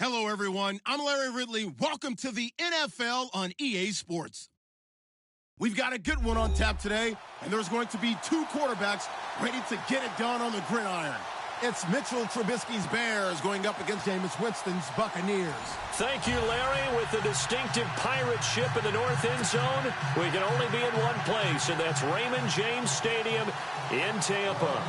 Hello, everyone. I'm Larry Ridley. Welcome to the NFL on EA Sports. We've got a good one on tap today, and there's going to be two quarterbacks ready to get it done on the gridiron. It's Mitchell Trubisky's Bears going up against Jameis Winston's Buccaneers. Thank you, Larry. With the distinctive pirate ship in the north end zone, we can only be in one place, and that's Raymond James Stadium in Tampa.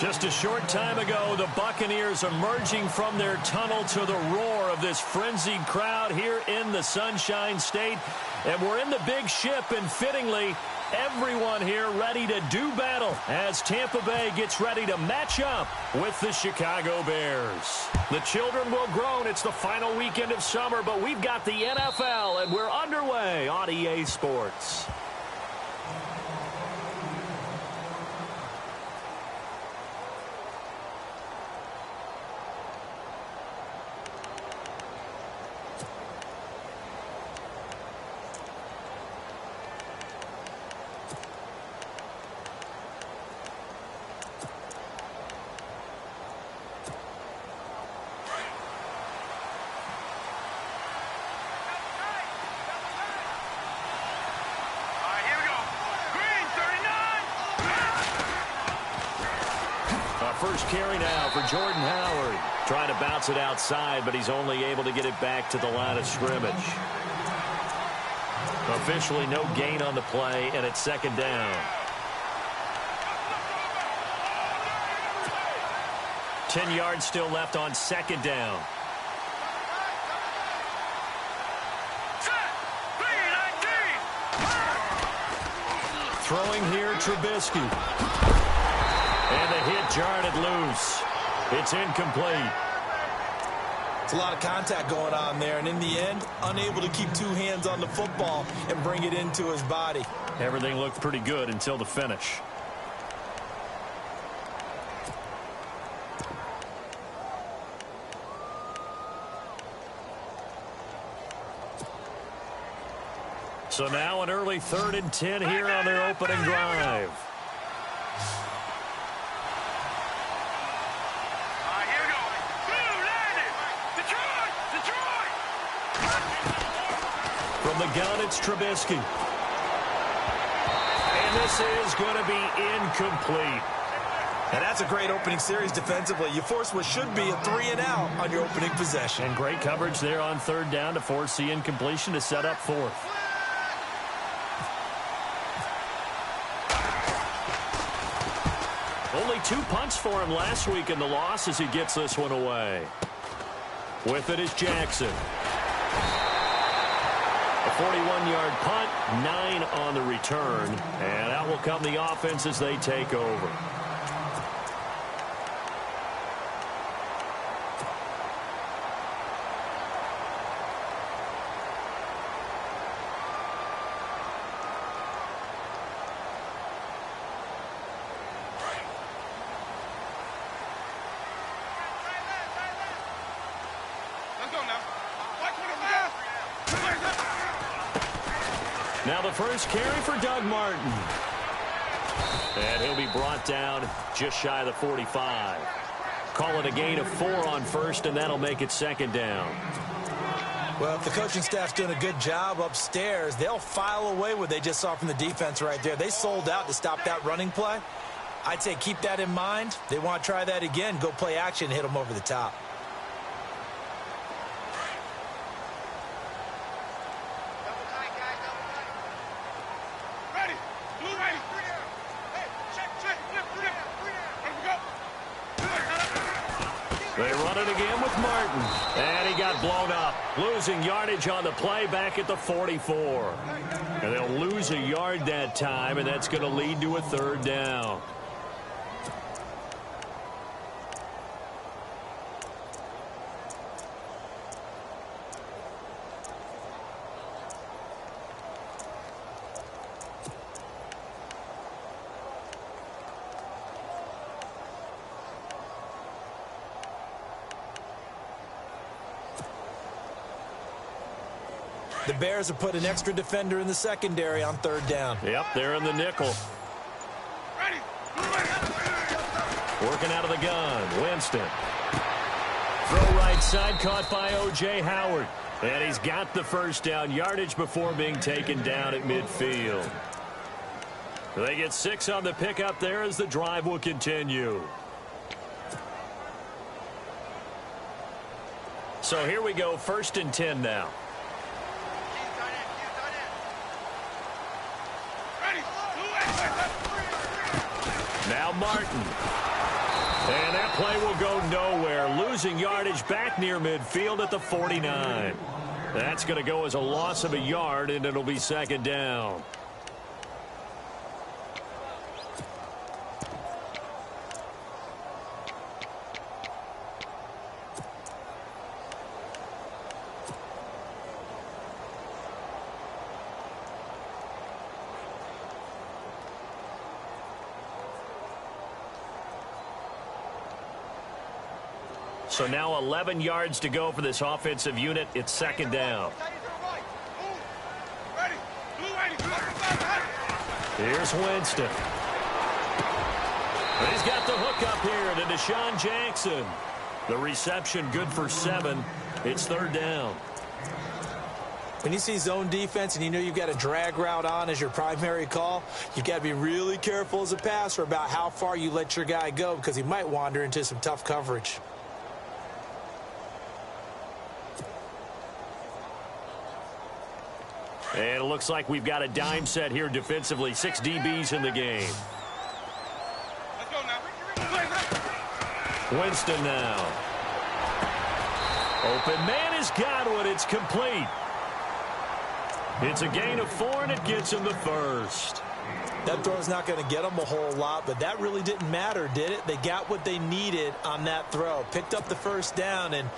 Just a short time ago, the Buccaneers emerging from their tunnel to the roar of this frenzied crowd here in the Sunshine State. And we're in the big ship, and fittingly, everyone here ready to do battle as Tampa Bay gets ready to match up with the Chicago Bears. The children will groan. It's the final weekend of summer, but we've got the NFL, and we're underway on EA Sports. First carry now for Jordan Howard. Trying to bounce it outside, but he's only able to get it back to the line of scrimmage. Officially no gain on the play, and it's second down. 10 yards still left on second down. Throwing here, Trubisky. And the hit jarred it loose. It's incomplete. It's a lot of contact going on there, and in the end, unable to keep two hands on the football and bring it into his body. Everything looked pretty good until the finish. So now an early 3rd and 10 here on their opening drive. From the gun, it's Trubisky. And this is going to be incomplete. And that's a great opening series defensively. You force what should be a 3-and-out on your opening possession. And great coverage there on 3rd down to force the incompletion to set up 4th. Only 2 punts for him last week in the loss as he gets this one away. With it is Jackson. A 41-yard punt, 9 on the return, and out will come the offense as they take over. Now the first carry for Doug Martin. And he'll be brought down just shy of the 45. Call it a gain of 4 on first, and that'll make it second down. Well, if the coaching staff's doing a good job upstairs, they'll file away what they just saw from the defense right there. They sold out to stop that running play. I'd say keep that in mind. They want to try that again. Go play action, hit them over the top. They run it again with Martin. And he got blown up. Losing yardage on the play back at the 44. And they'll lose a yard that time, and that's going to lead to a 3rd down. The Bears have put an extra defender in the secondary on 3rd down. Yep, they're in the nickel. Working out of the gun, Winston. Throw right side, caught by O.J. Howard. And he's got the first down, yardage before being taken down at midfield. They get 6 on the pickup there as the drive will continue. So here we go, 1st and 10 now. Now Martin. And that play will go nowhere. Losing yardage back near midfield at the 49. That's going to go as a loss of a yard, and it'll be 2nd down. So now 11 yards to go for this offensive unit. It's 2nd down. Here's Winston. And he's got the hook up here to Deshaun Jackson. The reception good for 7. It's 3rd down. When you see zone defense and you know you've got a drag route on as your primary call, you've got to be really careful as a passer about how far you let your guy go because he might wander into some tough coverage. And it looks like we've got a dime set here defensively. 6 DBs in the game. Let's go now. Winston now. Open man has got one. It's complete. It's a gain of 4, and it gets him the first. That throw's not going to get them a whole lot, but that really didn't matter, did it? They got what they needed on that throw. Picked up the first down, and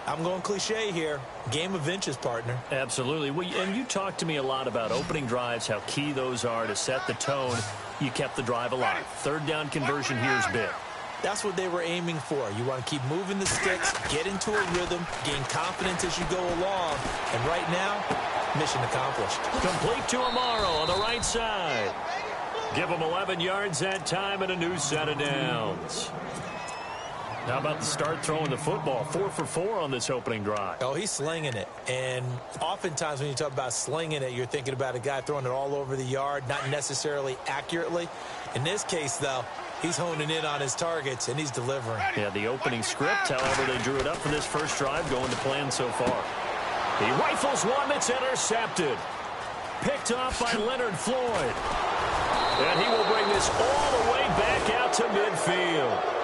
I'm going cliche here. Game of inches, partner. Absolutely. And you talked to me a lot about opening drives, how key those are to set the tone. You kept the drive alive. 3rd down conversion here is big. That's what they were aiming for. You want to keep moving the sticks, get into a rhythm, gain confidence as you go along. And right now, mission accomplished. Complete to Amaro on the right side. Give him 11 yards that time and a new set of downs. How about the start throwing the football? 4 for 4 on this opening drive. Oh, he's slinging it. And oftentimes when you talk about slinging it, you're thinking about a guy throwing it all over the yard, not necessarily accurately. In this case, though, he's honing in on his targets, and he's delivering. Yeah, the opening script, however, they drew it up for this first drive, going to plan so far. He rifles one that's intercepted. Picked off by Leonard Floyd. And he will bring this all the way back out to midfield.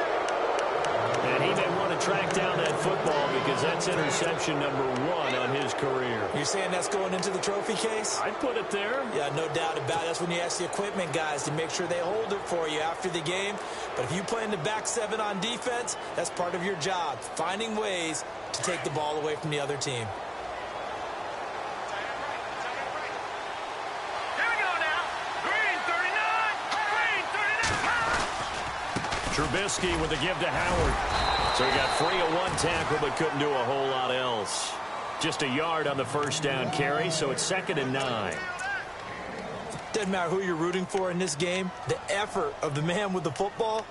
And he may want to track down that football because that's interception number 1 on his career. You're saying that's going into the trophy case? I'd put it there. Yeah, no doubt about it. That's when you ask the equipment guys to make sure they hold it for you after the game. But if you play in the back 7 on defense, that's part of your job, finding ways to take the ball away from the other team. Trubisky with a give to Howard. So he got free of 1 tackle but couldn't do a whole lot else. Just a yard on the first down carry, so it's 2nd and 9. Doesn't matter who you're rooting for in this game. The effort of the man with the football,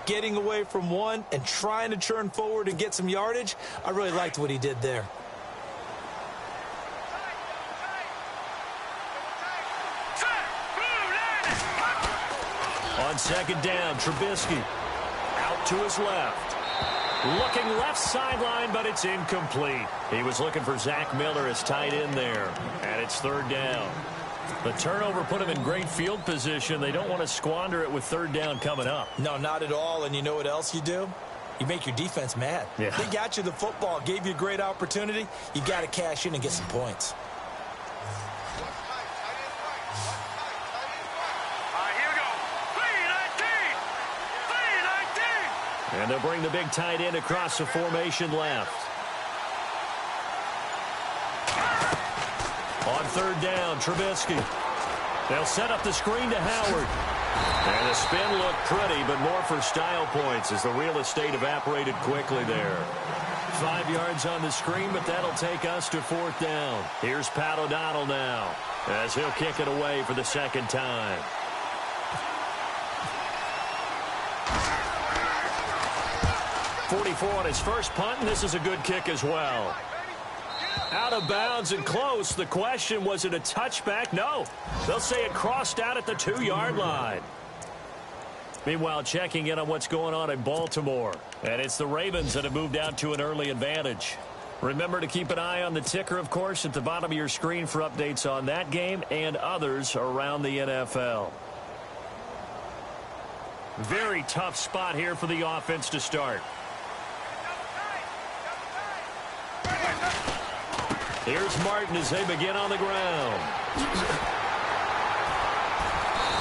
getting away from one and trying to churn forward and get some yardage, I really liked what he did there. On 2nd down, Trubisky out to his left. Looking left sideline, but it's incomplete. He was looking for Zach Miller as tight end there. And it's 3rd down. The turnover put him in great field position. They don't want to squander it with 3rd down coming up. No, not at all. And you know what else you do? You make your defense mad. Yeah. They got you the football, gave you a great opportunity. You got to cash in and get some points. And they'll bring the big tight end across the formation left. On 3rd down, Trubisky. They'll set up the screen to Howard. And the spin looked pretty, but more for style points as the real estate evaporated quickly there. 5 yards on the screen, but that'll take us to 4th down. Here's Pat O'Donnell now as he'll kick it away for the 2nd time. 44 on his first punt, and this is a good kick as well. Out of bounds and close. The question, was it a touchback? No. They'll say it crossed out at the 2-yard line. Meanwhile, checking in on what's going on in Baltimore. And it's the Ravens that have moved out to an early advantage. Remember to keep an eye on the ticker, of course, at the bottom of your screen for updates on that game and others around the NFL. Very tough spot here for the offense to start. Here's Martin as they begin on the ground.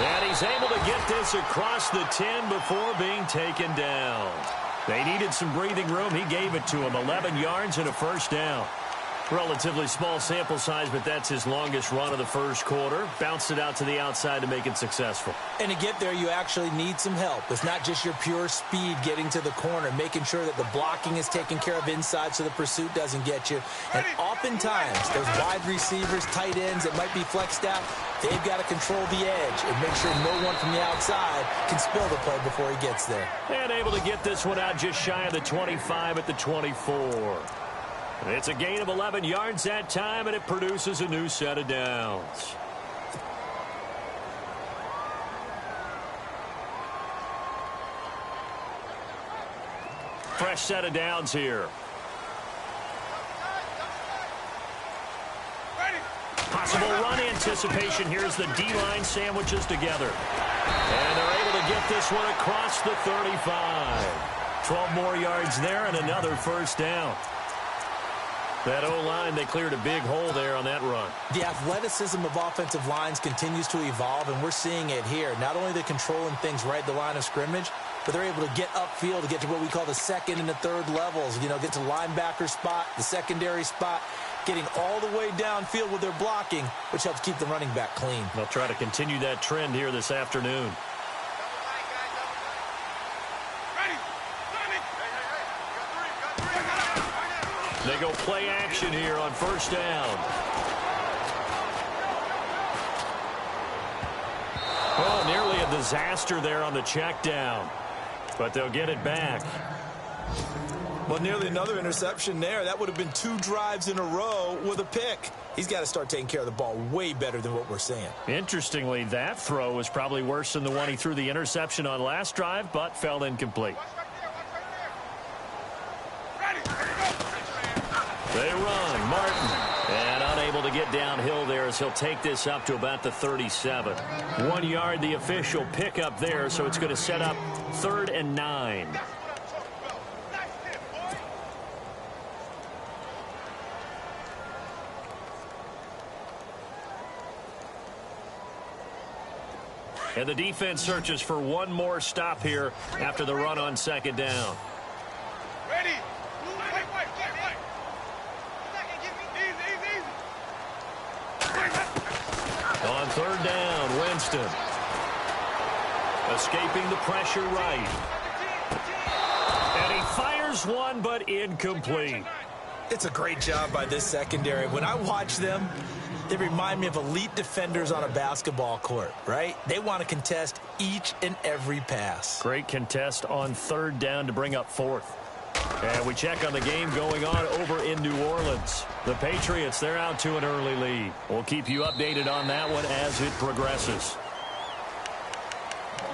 And he's able to get this across the 10 before being taken down. They needed some breathing room. He gave it to him. 11 yards and a first down. Relatively small sample size, but that's his longest run of the first quarter. Bounced it out to the outside to make it successful. And to get there, you actually need some help. It's not just your pure speed getting to the corner, making sure that the blocking is taken care of inside so the pursuit doesn't get you. And oftentimes, those wide receivers, tight ends that might be flexed out, they've got to control the edge and make sure no one from the outside can spill the play before he gets there. And able to get this one out just shy of the 25 at the 24. It's a gain of 11 yards that time, and it produces a new set of downs. Fresh set of downs here. Possible run anticipation. Here's the D-line sandwiches together. And they're able to get this one across the 35. 12 more yards there and another first down. That O-line, they cleared a big hole there on that run. The athleticism of offensive lines continues to evolve, and we're seeing it here. Not only they're controlling things right at the line of scrimmage, but they're able to get upfield to get to what we call the second and the third levels. You know, get to linebacker spot, the secondary spot, getting all the way downfield with their blocking, which helps keep the running back clean. They'll try to continue that trend here this afternoon. They go play action here on first down. Oh, nearly a disaster there on the check down. But they'll get it back. Well, nearly another interception there. That would have been 2 drives in a row with a pick. He's got to start taking care of the ball way better than what we're seeing. Interestingly, that throw was probably worse than the one he threw the interception on last drive, but fell incomplete. They run. Martin. And unable to get downhill there as he'll take this up to about the 37. 1 yard, the official pickup there, so it's going to set up 3rd and 9. And the defense searches for one more stop here after the run on second down. Ready. On 3rd down, Winston. Escaping the pressure right. And he fires one, but incomplete. It's a great job by this secondary. When I watch them, they remind me of elite defenders on a basketball court, right? They want to contest each and every pass. Great contest on 3rd down to bring up 4th. And we check on the game going on over in New Orleans. The Patriots, they're out to an early lead. We'll keep you updated on that one as it progresses.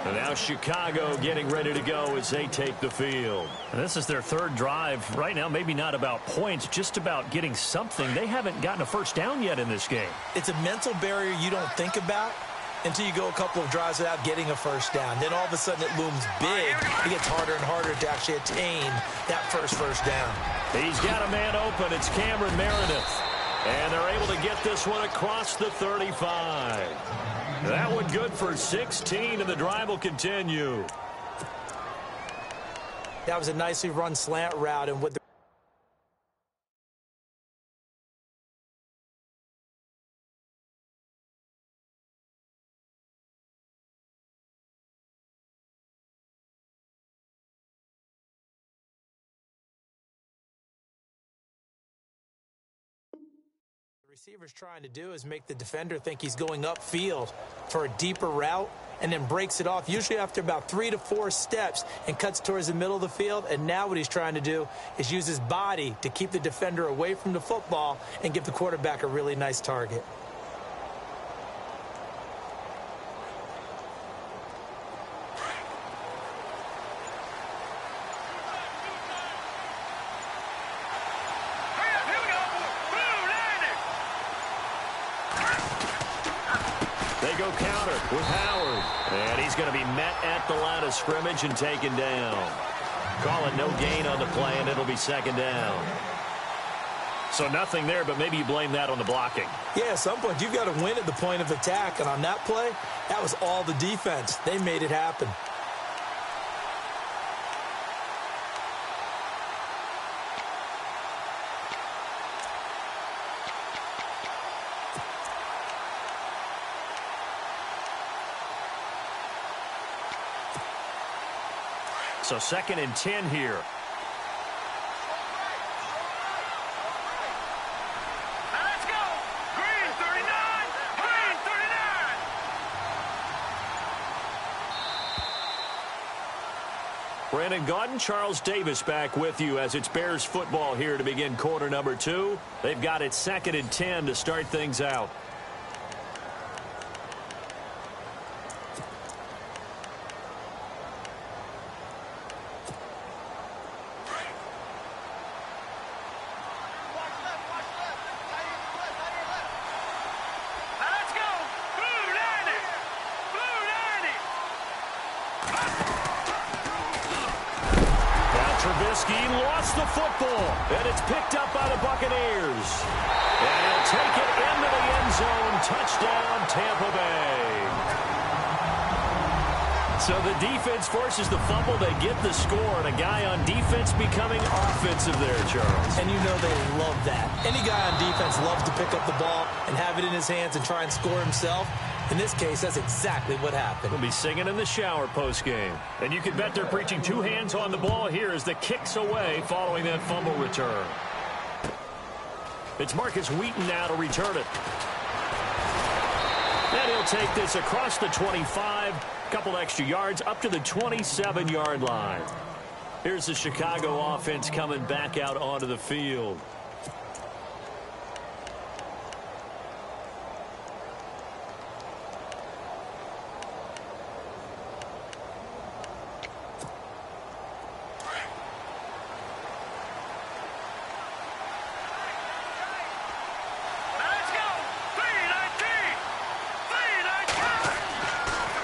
And now Chicago getting ready to go as they take the field. And this is their 3rd drive. Right now, maybe not about points, just about getting something. They haven't gotten a first down yet in this game. It's a mental barrier you don't think about until you go a couple of drives without getting a first down. Then all of a sudden it looms big. It gets harder and harder to actually attain that first down. He's got a man open. It's Cameron Meredith. And they're able to get this one across the 35. That one good for 16, and the drive will continue. That was a nicely run slant route, and with the receiver's trying to do is make the defender think he's going upfield for a deeper route, and then breaks it off, usually after about 3 to 4 steps, and cuts towards the middle of the field. And now what he's trying to do is use his body to keep the defender away from the football and give the quarterback a really nice target. They go counter with Howard. And he's going to be met at the line of scrimmage and taken down. Call it no gain on the play, and it'll be second down. So nothing there, but maybe you blame that on the blocking. Yeah, at some point, you've got to win at the point of attack. And on that play, that was all the defense. They made it happen. So 2nd and 10 here. Let's go. Green 39. Green 39. Brandon Gaudin, Charles Davis back with you as it's Bears football here to begin quarter number 2. They've got it 2nd and 10 to start things out. Trubisky lost the football, and it's picked up by the Buccaneers. And he'll take it into the end zone. Touchdown, Tampa Bay. So the defense forces the fumble. They get the score, and a guy on defense becoming offensive there, Charles. And you know they love that. Any guy on defense loves to pick up the ball and have it in his hands and try and score himself. In this case, that's exactly what happened. We'll be singing in the shower postgame. And you can bet they're preaching 2 hands on the ball here as the kick's away following that fumble return. It's Marcus Wheaton now to return it. And he'll take this across the 25, couple extra yards up to the 27-yard line. Here's the Chicago offense coming back out onto the field.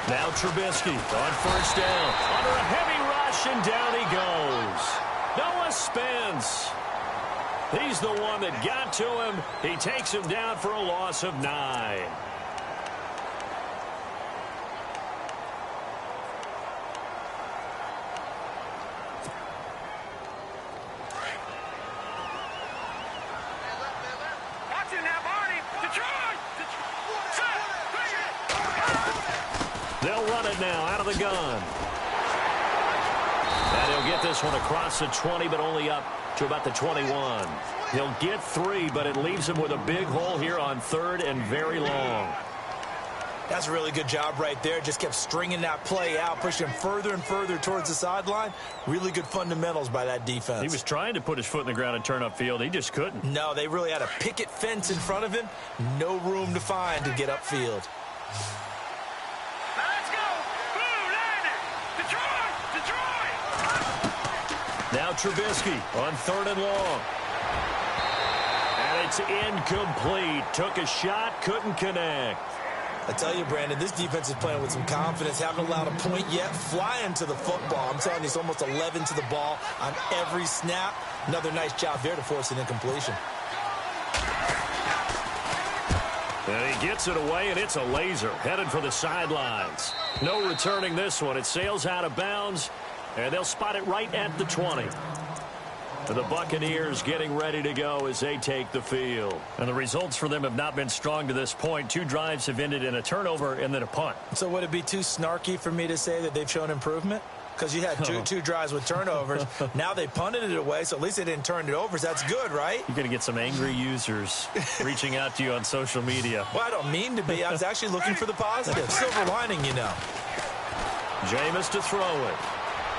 Now Trubisky on first down. Under a heavy rush, and down he goes. Noah Spence. He's the one that got to him. He takes him down for a loss of 9. They'll run it now out of the gun. And he'll get this one across the 20, but only up to about the 21. He'll get 3, but it leaves him with a big hole here on 3rd and very long. That's a really good job right there. Just kept stringing that play out, pushing him further and further towards the sideline. Really good fundamentals by that defense. He was trying to put his foot in the ground and turn upfield. He just couldn't. No, they really had a picket fence in front of him. No room to find to get upfield. Now Trubisky on 3rd and long. And it's incomplete. Took a shot, couldn't connect. I tell you, Brandon, this defense is playing with some confidence. Haven't allowed a point yet. Flying to the football. I'm telling you, it's almost 11 to the ball on every snap. Another nice job there to force an incompletion. And he gets it away, and it's a laser. Headed for the sidelines. No returning this one. It sails out of bounds. And they'll spot it right at the 20. The Buccaneers getting ready to go as they take the field. And the results for them have not been strong to this point. 2 drives have ended in a turnover and then a punt. So would it be too snarky for me to say that they've shown improvement? Because you had two drives with turnovers. Now they punted it away, so at least they didn't turn it over. So that's good, right? You're going to get some angry users reaching out to you on social media. Well, I don't mean to be. I was actually looking for the positive. Silver lining, you know. Jameis to throw it.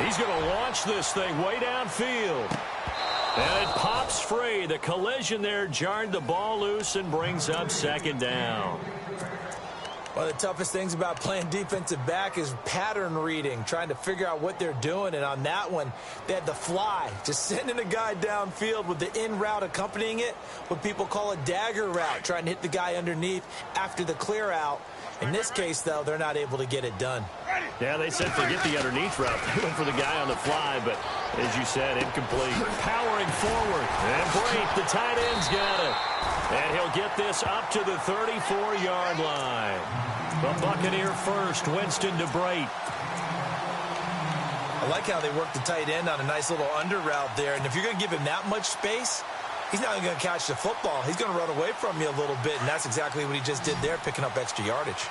He's going to launch this thing way downfield. And it pops free. The collision there jarred the ball loose and brings up second down. One of the toughest things about playing defensive back is pattern reading, trying to figure out what they're doing. And on that one, they had the fly, just sending a guy downfield with the in route accompanying it, what people call a dagger route, trying to hit the guy underneath after the clear out. In this case, though, they're not able to get it done. Yeah, they said forget the underneath route. They went for the guy on the fly, but as you said, incomplete. Powering forward. And Brate, the tight end's got it. And he'll get this up to the 34-yard line. The Buccaneer first, Winston to Brate. I like how they work the tight end on a nice little under route there. And if you're going to give him that much space, he's not even going to catch the football. He's going to run away from you a little bit, and that's exactly what he just did there, picking up extra yardage.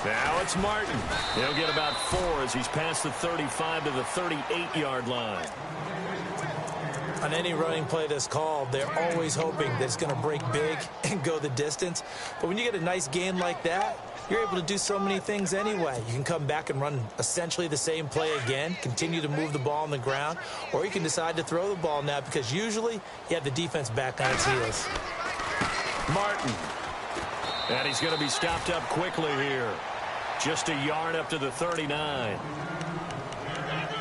Now it's Martin. He'll get about 4 as he's past the 35 to the 38-yard line. On any running play that's called, they're always hoping that it's going to break big and go the distance. But when you get a nice gain like that, you're able to do so many things anyway. You can come back and run essentially the same play again, continue to move the ball on the ground, or you can decide to throw the ball now because usually you have the defense back on its heels. Martin. And he's going to be stopped up quickly here. Just a yard up to the 39.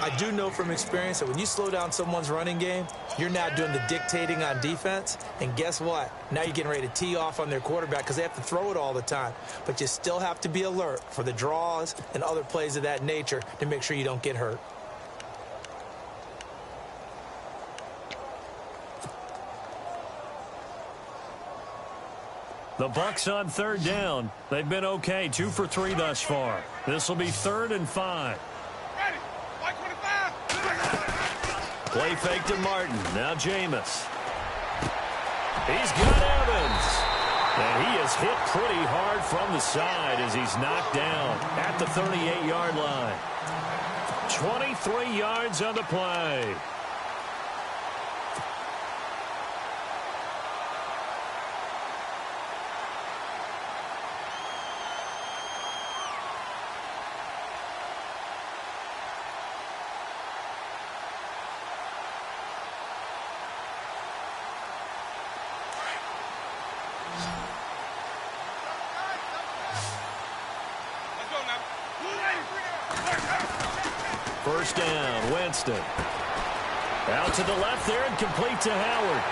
I do know from experience that when you slow down someone's running game, you're now doing the dictating on defense. And guess what? Now you're getting ready to tee off on their quarterback because they have to throw it all the time. But you still have to be alert for the draws and other plays of that nature to make sure you don't get hurt. The Bucs on third down. They've been okay, 2 for 3 thus far. This will be 3rd and 5. Play fake to Martin. Now Jameis. He's got Evans. And he is hit pretty hard from the side as he's knocked down at the 38-yard line. 23 yards on the play. First down, Winston. Out to the left there and complete to Howard.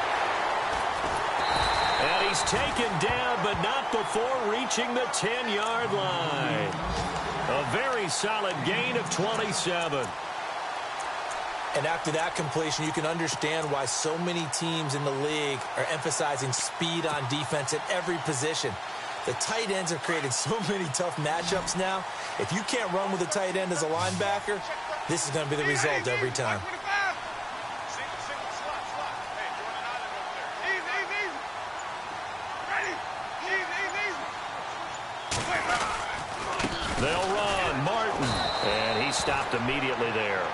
And he's taken down, but not before reaching the 10-yard line. A very solid gain of 27. And after that completion, you can understand why so many teams in the league are emphasizing speed on defense at every position. The tight ends have created so many tough matchups now. If you can't run with a tight end as a linebacker, this is going to be the result every time. They'll run. Martin. And he stopped immediately there.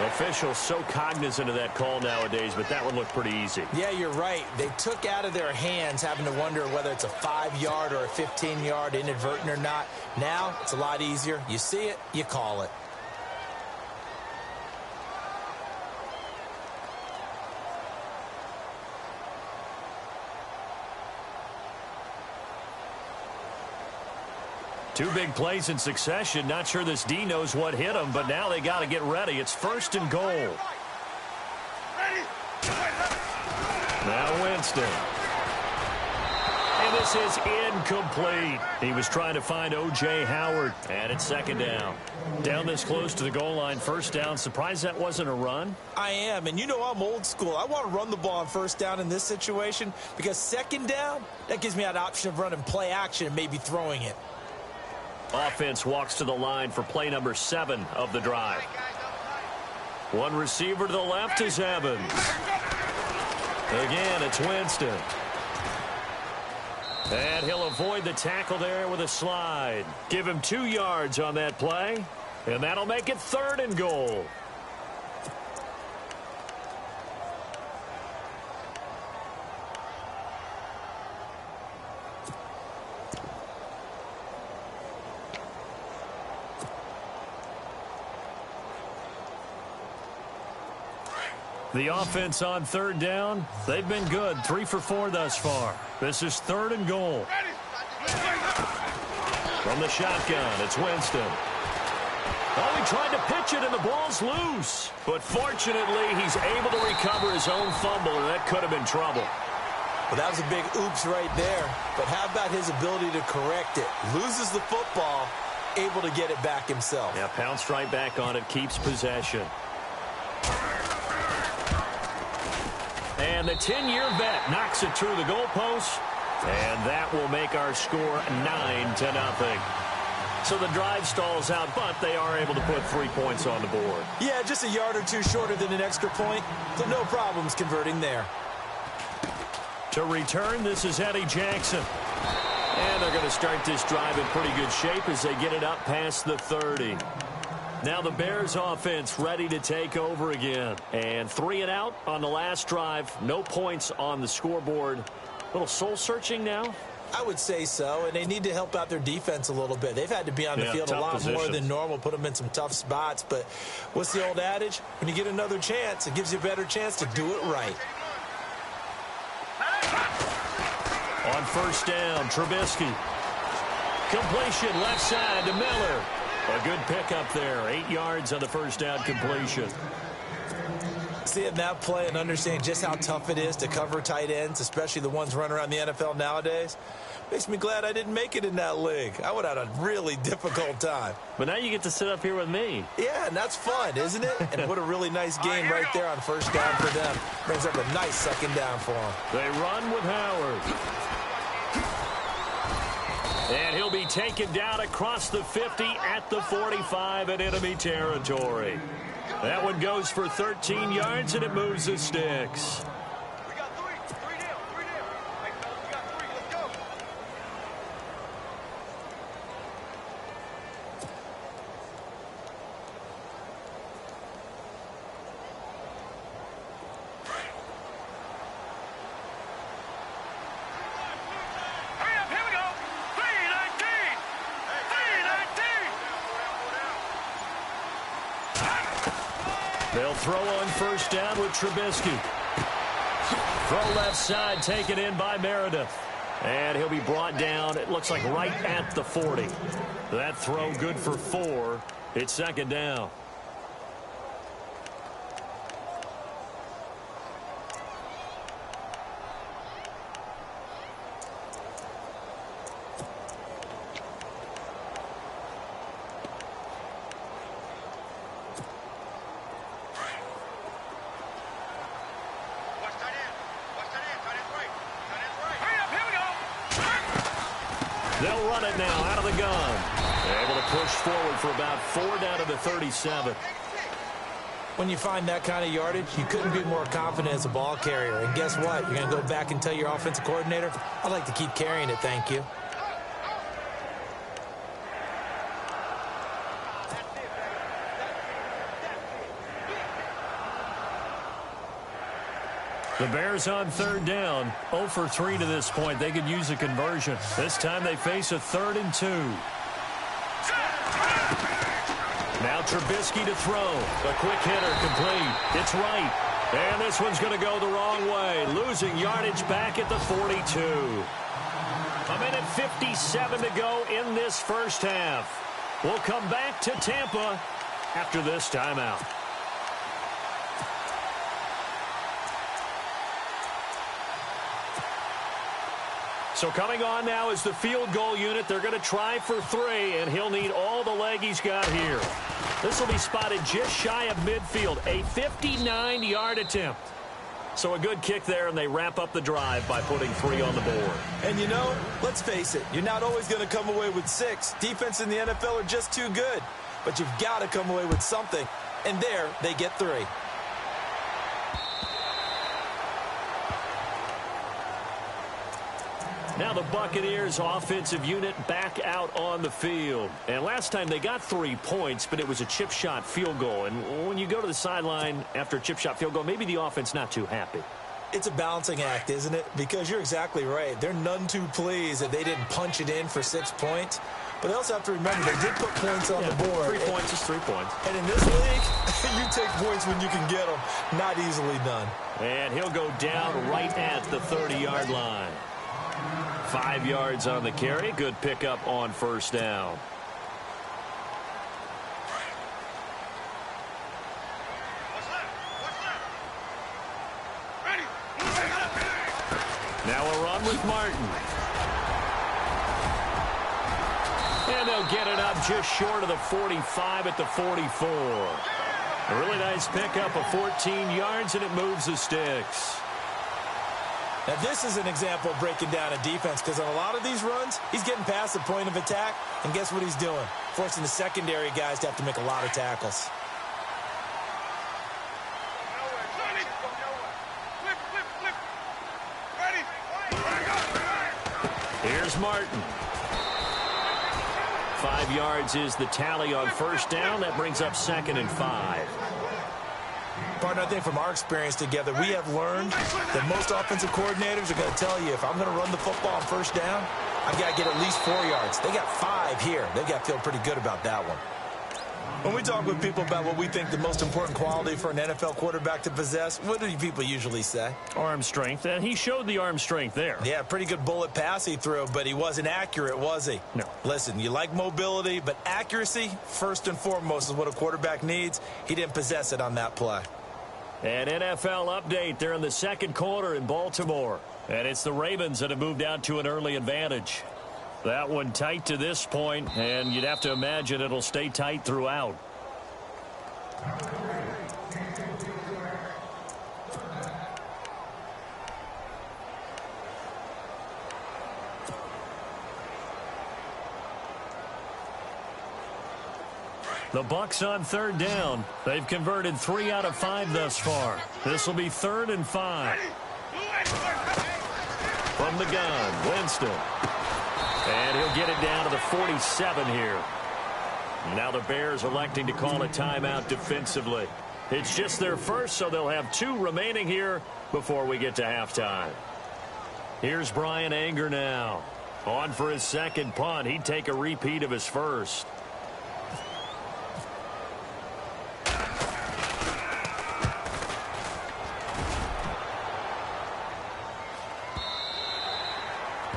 Officials so cognizant of that call nowadays, but that one looked pretty easy. Yeah, you're right. They took out of their hands having to wonder whether it's a 5-yard or a 15-yard inadvertent or not. Now, it's a lot easier. You see it, you call it. Two big plays in succession. Not sure this D knows what hit him, but now they got to get ready. It's 1st and goal. Now Winston. And this is incomplete. He was trying to find O.J. Howard. And it's 2nd down. Down this close to the goal line. 1st down. Surprised that wasn't a run? I am. And you know I'm old school. I want to run the ball on 1st down in this situation because 2nd down, that gives me that option of running play action and maybe throwing it. Offense walks to the line for play number 7 of the drive. One receiver to the left is Evans. Again, it's Winston. And he'll avoid the tackle there with a slide. Give him 2 yards on that play. And that'll make it 3rd and goal. The offense on third down, they've been good. 3 for 4 thus far. This is 3rd and goal. From the shotgun, it's Winston. Oh, he tried to pitch it, and the ball's loose. But fortunately, he's able to recover his own fumble, and that could have been trouble. Well, that was a big oops right there. But how about his ability to correct it? Loses the football, able to get it back himself. Yeah, pounced right back on it, keeps possession. And the 10-year vet knocks it through the goalpost, and that will make our score 9-0. So the drive stalls out, but they are able to put 3 points on the board. Yeah, just a yard or two shorter than an extra point, so no problems converting there. To return, this is Eddie Jackson. And they're going to start this drive in pretty good shape as they get it up past the 30. Now the Bears offense ready to take over again. And 3 and out on the last drive. No points on the scoreboard. A little soul-searching now? I would say so, and they need to help out their defense a little bit. They've had to be on the field a lot more than normal, put them in some tough spots. But what's the old adage? When you get another chance, it gives you a better chance to do it right. On first down, Trubisky. Completion left side to Miller. A good pickup there. 8 yards on the first down completion. Seeing that play and understanding just how tough it is to cover tight ends, especially the ones running around the NFL nowadays, makes me glad I didn't make it in that league. I would have had a really difficult time. But now you get to sit up here with me. Yeah, and that's fun, isn't it? And what a really nice game right there on first down for them. Brings up a nice second down for them. They run with Howard. And he'll be taken down across the 50 at the 45 in enemy territory. That one goes for 13 yards, and it moves the sticks. We got 3. 3 down. 3 down. Hey, fellas, we got 3. Let's go. Hurry up. Here we go. 3:19. 3:19. They'll throw on first down with Trubisky. Throw left side, taken in by Meredith. And he'll be brought down, it looks like right at the 40. That throw good for 4. It's second down. They'll run it now out of the gun. They're able to push forward for about 4 down to the 37. When you find that kind of yardage, you couldn't be more confident as a ball carrier. And guess what? You're going to go back and tell your offensive coordinator, I'd like to keep carrying it, thank you. The Bears on third down, 0 for 3 to this point. They could use a conversion. This time they face a 3rd and 2. Now Trubisky to throw. A quick hitter complete. It's right. And this one's going to go the wrong way. Losing yardage back at the 42. A minute 57 to go in this first half. We'll come back to Tampa after this timeout. So coming on now is the field goal unit. They're going to try for 3, and he'll need all the leg he's got here. This will be spotted just shy of midfield, a 59-yard attempt. So a good kick there, and they wrap up the drive by putting 3 on the board. And you know, let's face it, you're not always going to come away with 6. Defense in the NFL are just too good. But you've got to come away with something. And there, they get 3. Now the Buccaneers offensive unit back out on the field. And last time they got 3 points, but it was a chip shot field goal. And when you go to the sideline after a chip shot field goal, maybe the offense not too happy. It's a balancing act, isn't it? Because you're exactly right. They're none too pleased that they didn't punch it in for 6 points. But they also have to remember they did put points on the board. 3 points is 3 points. And in this league, you take points when you can get them. Not easily done. And he'll go down right at the 30-yard line. 5 yards on the carry. Good pickup on first down. Now a run with Martin. And they'll get it up just short of the 45 at the 44. A really nice pickup of 14 yards, and it moves the sticks. Now, this is an example of breaking down a defense because on a lot of these runs, he's getting past the point of attack, and guess what he's doing? Forcing the secondary guys to have to make a lot of tackles. Here's Martin. 5 yards is the tally on first down. That brings up 2nd and 5. Partner, I think from our experience together, we have learned that most offensive coordinators are going to tell you, if I'm going to run the football on first down, I've got to get at least 4 yards. They got 5 here. They've got to feel pretty good about that one. When we talk with people about what we think the most important quality for an NFL quarterback to possess, what do people usually say? Arm strength, and he showed the arm strength there. Yeah, pretty good bullet pass he threw, but he wasn't accurate, was he? No. Listen, you like mobility, but accuracy, first and foremost, is what a quarterback needs. He didn't possess it on that play. An NFL update. They're in the second quarter in Baltimore. And it's the Ravens that have moved out to an early advantage. That one tight to this point, and you'd have to imagine it'll stay tight throughout. The Bucs on third down. They've converted 3 out of 5 thus far. This will be 3rd and 5. From the gun, Winston. And he'll get it down to the 47 here. Now the Bears electing to call a timeout defensively. It's just their first, so they'll have 2 remaining here before we get to halftime. Here's Brian Anger now. On for his second punt. He'd take a repeat of his first.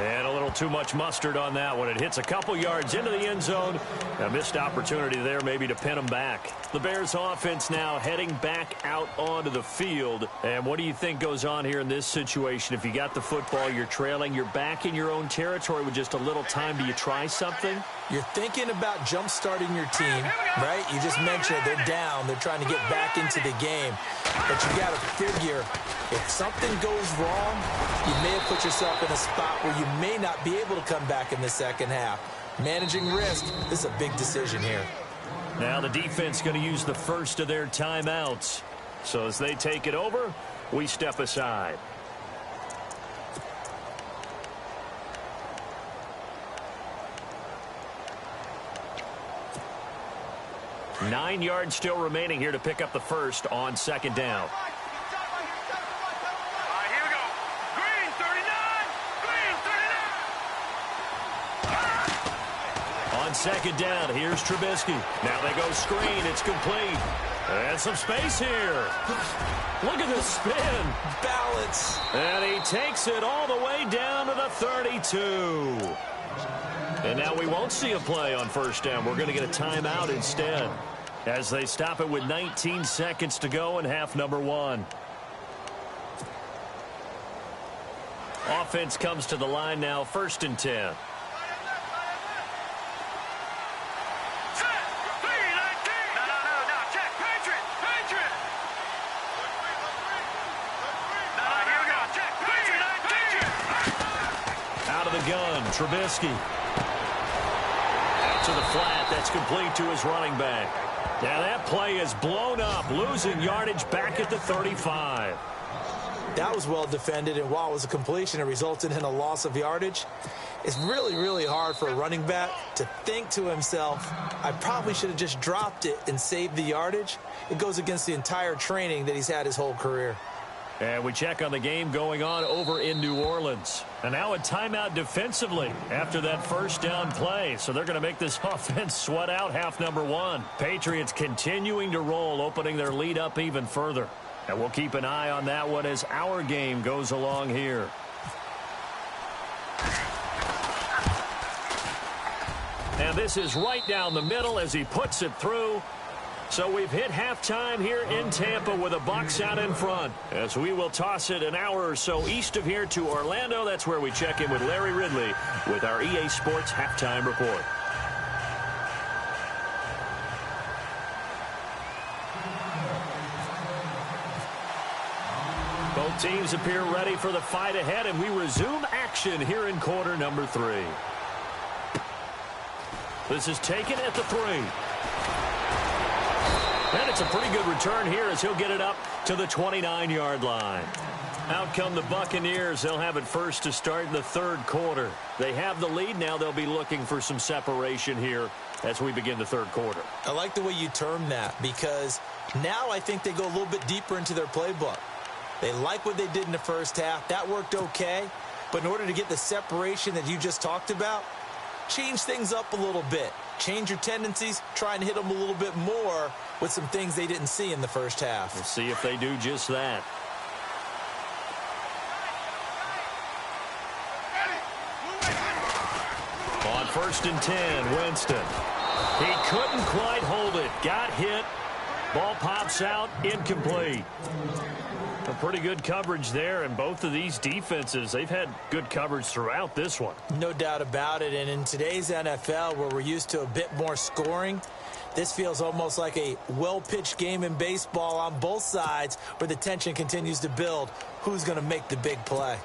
And a little too much mustard on that one. It hits a couple yards into the end zone. A missed opportunity there maybe to pin them back. The Bears offense now heading back out onto the field. And what do you think goes on here in this situation? If you got the football, you're trailing, you're back in your own territory with just a little time. Do you try something? You're thinking about jump-starting your team, right? You just mentioned it. They're down. They're trying to get back into the game. But you got to figure, if something goes wrong, you may have put yourself in a spot where you may not be able to come back in the second half. Managing risk, this is a big decision here. Now the defense going to use the first of their timeouts. So as they take it over, we step aside. Nine yards still remaining here to pick up the first on second down. Here we go. Green 39. Green 39. On second down, here's Trubisky. Now they go screen. It's complete. And some space here. Look at the spin. Balance. And he takes it all the way down to the 32. And now we won't see a play on first down. We're going to get a timeout instead as they stop it with 19 seconds to go in half number 1. Offense comes to the line now, 1st and 10. Out of the gun, Trubisky. To the flat, that's complete to his running back. Now that play is blown up, losing yardage back at the 35. That was well defended, and while it was a completion, it resulted in a loss of yardage. It's really, really hard for a running back to think to himself, I probably should have just dropped it and saved the yardage. It goes against the entire training that he's had his whole career. And we check on the game going on over in New Orleans. And now a timeout defensively after that first down play. So they're going to make this offense sweat out half number one. Patriots continuing to roll, opening their lead up even further. And we'll keep an eye on that one as our game goes along here. And this is right down the middle as he puts it through. So we've hit halftime here in Tampa with a Bucs out in front. As we will toss it an hour or so east of here to Orlando. That's where we check in with Larry Ridley with our EA Sports halftime report. Both teams appear ready for the fight ahead, and we resume action here in quarter number 3. This is taken at the 3. And it's a pretty good return here as he'll get it up to the 29-yard line. Out come the Buccaneers. They'll have it first to start in the third quarter. They have the lead. Now they'll be looking for some separation here as we begin the third quarter. I like the way you term that because now I think they go a little bit deeper into their playbook. They like what they did in the first half. That worked okay. But in order to get the separation that you just talked about, change things up a little bit. Change your tendencies. Try and hit them a little bit more with some things they didn't see in the first half. We'll see if they do just that. On 1st and 10, Winston. He couldn't quite hold it. Got hit. Ball pops out. Incomplete. A pretty good coverage there, and both of these defenses, they've had good coverage throughout this one. No doubt about it, and in today's NFL, where we're used to a bit more scoring, this feels almost like a well-pitched game in baseball on both sides where the tension continues to build. Who's going to make the big play?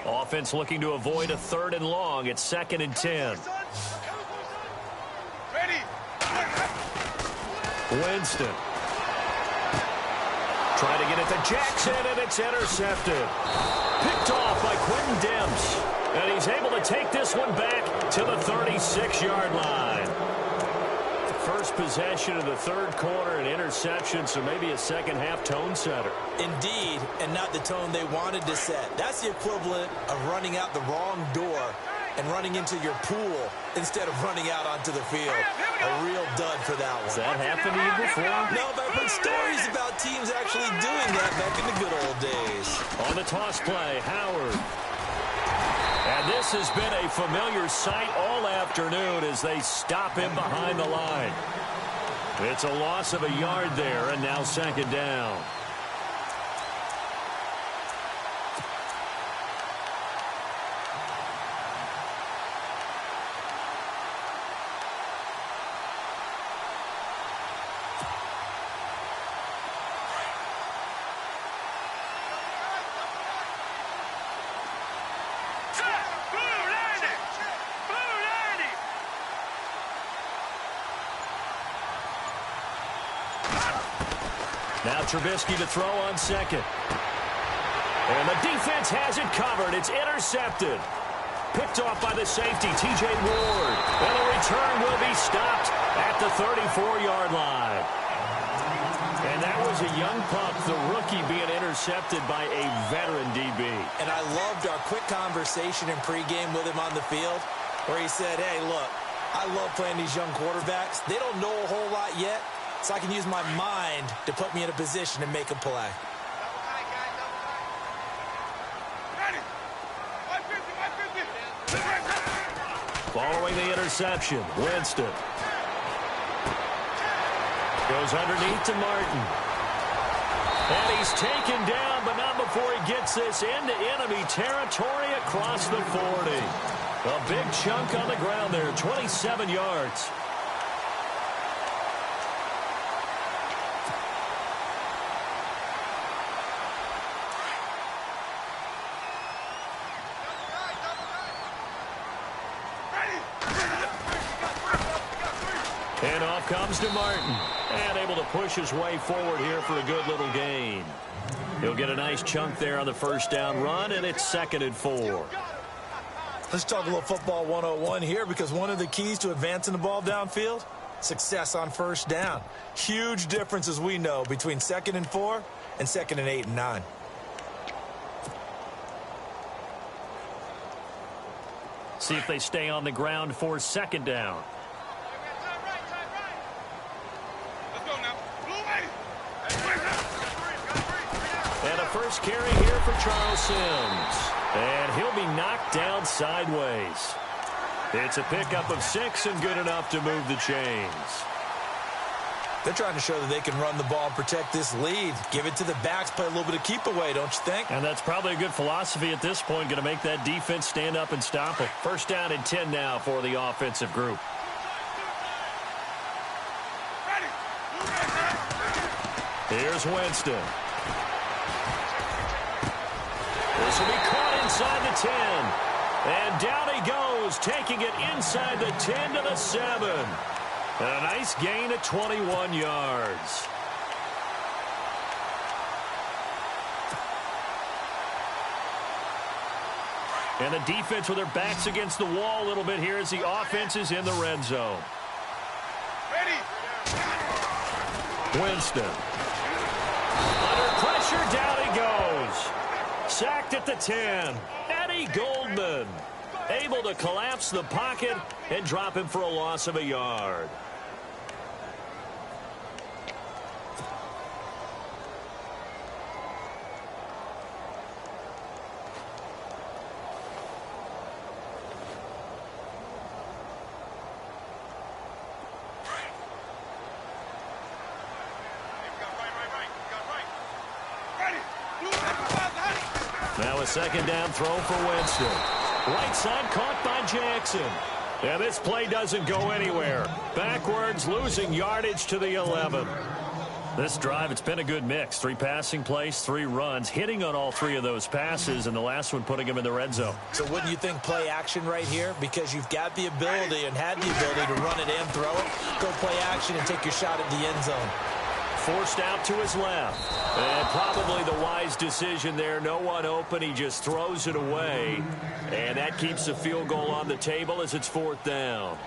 Offense looking to avoid a 3rd and long. It's 2nd and 10. Winston. Trying to get it to Jackson, and it's intercepted. Picked off by Quentin Demps. And he's able to take this one back to the 36-yard line. First possession of the third quarter, an interception, so maybe a second-half tone setter. Indeed, and not the tone they wanted to set. That's the equivalent of running out the wrong door and running into your pool instead of running out onto the field. A real dud for that one. Has that happened to you before? No, but I've heard stories about teams actually doing that back in the good old days. On the toss play, Howard. And this has been a familiar sight all afternoon as they stop him behind the line. It's a loss of a yard there, and now 2nd down. Now Trubisky to throw on 2nd. And the defense has it covered. It's intercepted. Picked off by the safety, T.J. Ward. And the return will be stopped at the 34-yard line. And that was a young pup, the rookie, being intercepted by a veteran DB. And I loved our quick conversation in pregame with him on the field where he said, hey, look, I love playing these young quarterbacks. They don't know a whole lot yet. So I can use my mind to put me in a position to make a play. Following the interception, Winston. Goes underneath to Martin. And he's taken down, but not before he gets this into enemy territory across the 40. A big chunk on the ground there, 27 yards. And off comes to Martin. And able to push his way forward here for a good little gain. He'll get a nice chunk there on the first down run, and it's 2nd and 4. Let's talk a little football 101 here, because one of the keys to advancing the ball downfield success on first down. Huge difference, as we know, between 2nd and 4 and 2nd and 8 and 9. See if they stay on the ground for 2nd down. And a first carry here for Charles Sims. And he'll be knocked down sideways. It's a pickup of 6 and good enough to move the chains. They're trying to show that they can run the ball and protect this lead. Give it to the backs, play a little bit of keep away, don't you think? And that's probably a good philosophy at this point, going to make that defense stand up and stop it. First down and 10 now for the offensive group. Here's Winston. This will be caught inside the 10. And down he goes, taking it inside the 10 to the 7. And a nice gain of 21 yards. And the defense with their backs against the wall a little bit here as the offense is in the red zone. Winston. Under pressure, down he goes. Sacked at the 10. Eddie Goldman able to collapse the pocket and drop him for a loss of a yard. Now a 2nd down throw for Winston. Right side caught by Jackson. And this play doesn't go anywhere. Backwards, losing yardage to the 11. This drive, it's been a good mix. 3 passing plays, 3 runs, hitting on all 3 of those passes, and the last one putting him in the red zone. So wouldn't you think play action right here? Because you've got the ability and had the ability to run it and throw it. Go play action and take your shot at the end zone. Forced out to his left. And probably the wise decision there. No one open. He just throws it away. And that keeps the field goal on the table as it's 4th down.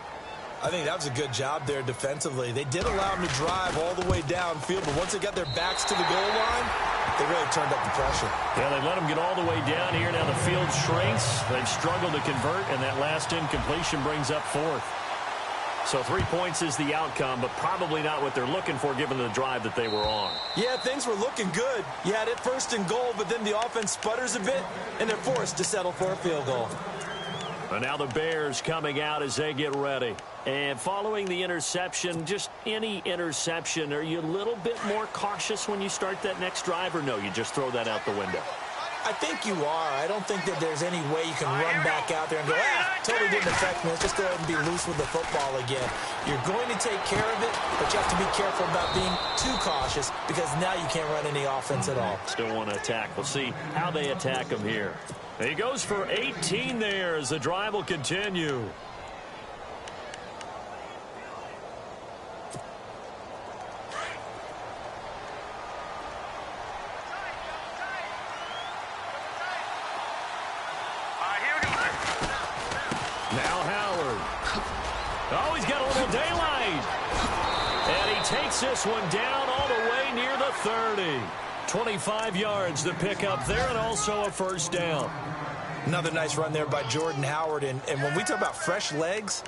I think that was a good job there defensively. They did allow him to drive all the way downfield, but once they got their backs to the goal line, they really turned up the pressure. Yeah, they let him get all the way down here. Now the field shrinks. They've struggled to convert, and that last incompletion brings up 4th. So 3 points is the outcome, but probably not what they're looking for given the drive that they were on. Yeah, things were looking good. You had it 1st and goal, but then the offense sputters a bit, and they're forced to settle for a field goal. And now the Bears coming out as they get ready. And following the interception, just any interception, are you a little bit more cautious when you start that next drive, or no, you just throw that out the window? I think you are. I don't think that there's any way you can run back out there and go, totally didn't affect me. Let's just go ahead and be loose with the football again. You're going to take care of it, but you have to be careful about being too cautious because now you can't run any offense at all. Still want to attack. We'll see how they attack him here. He goes for 18 there as the drive will continue. Now Howard. Oh, he's got a little daylight. And he takes this one down all the way near the 30. 25 yards to pick up there and also a first down. Another nice run there by Jordan Howard. And when we talk about fresh legs,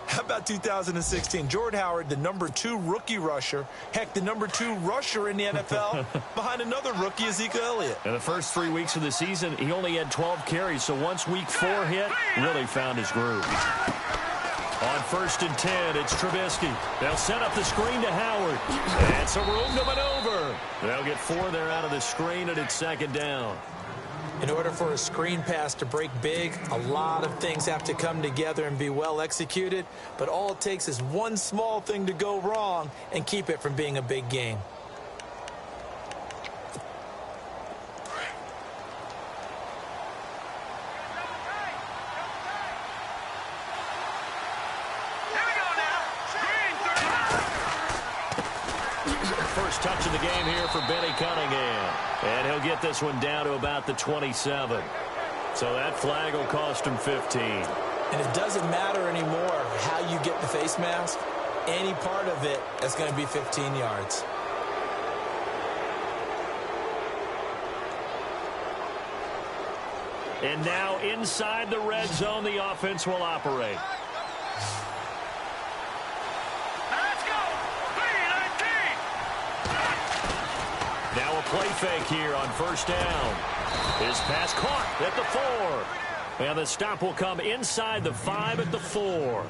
how about 2016? Jordan Howard, the #2 rookie rusher. Heck, the #2 rusher in the NFL behind another rookie, Ezekiel Elliott. In the first 3 weeks of the season, he only had 12 carries. So once week 4 hit, really found his groove. On 1st and 10, it's Trubisky. They'll set up the screen to Howard. And some room to maneuver. They'll get 4 there out of the screen, and it's 2nd down. In order for a screen pass to break big, a lot of things have to come together and be well executed. But all it takes is one small thing to go wrong and keep it from being a big game. First touch of the game here for Benny Cunningham. And he'll get this one down to about the 27. So that flag will cost him 15. And it doesn't matter anymore how you get the face mask. any part of it, that's going to be 15 yards. And now inside the red zone, the offense will operate. Let's go! 3-19! Now a play fake here on first down. His pass caught at the 4. And the stop will come inside the 5 at the 4.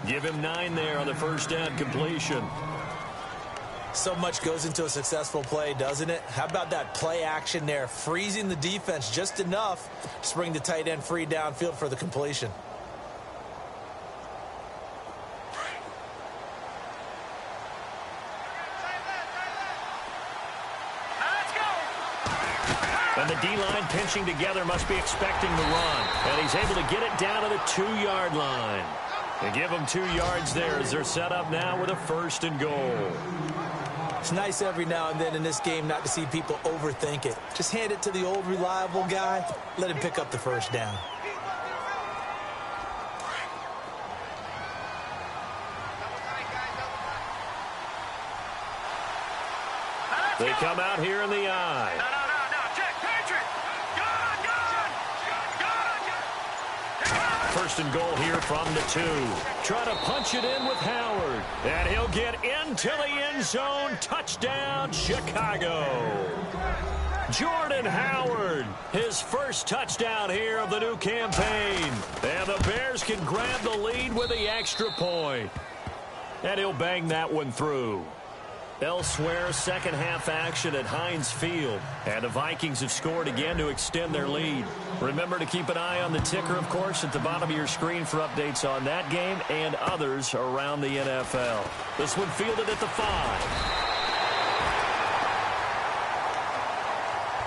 Give him 9 there on the first down completion. So much goes into a successful play, doesn't it? How about that play action there, freezing the defense just enough to bring the tight end free downfield for the completion. Let's go! And the D-line pinching together must be expecting the run. And he's able to get it down to the 2-yard line. They give him 2 yards there as they're set up now with a 1st and goal. It's nice every now and then in this game not to see people overthink it. Just hand it to the old reliable guy. Let him pick up the first down. They come out here in the eye. No. Check, Patriot! Gun! 1st and goal here from the 2. Try to punch it in with Howard. And he'll get into the end zone. Touchdown, Chicago. Jordan Howard, his first touchdown here of the new campaign. And the Bears can grab the lead with the extra point. And he'll bang that one through. Elsewhere, second half action at Heinz Field. And the Vikings have scored again to extend their lead. Remember to keep an eye on the ticker, of course, at the bottom of your screen for updates on that game and others around the NFL. This one fielded at the 5.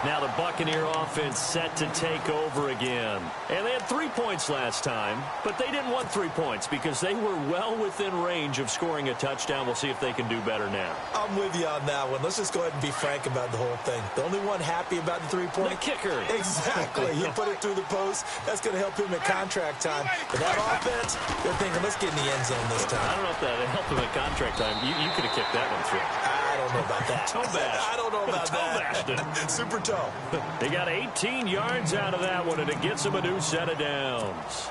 Now the Buccaneer offense set to take over again. And they had 3 points last time, but they didn't want 3 points because they were well within range of scoring a touchdown. We'll see if they can do better now. I'm with you on that one. Let's just go ahead and be frank about the whole thing. The only one happy about the 3-point? The kicker. Exactly. He put it through the post. That's going to help him at contract time. But that offense, they're thinking, let's get in the end zone this time. I don't know if that helped him at contract time. You could have kicked that one through. I don't know about that. Toe bash. I don't know about Toe bashed it. that. Super toe. They got 18 yards out of that one, and it gets them a new set of downs.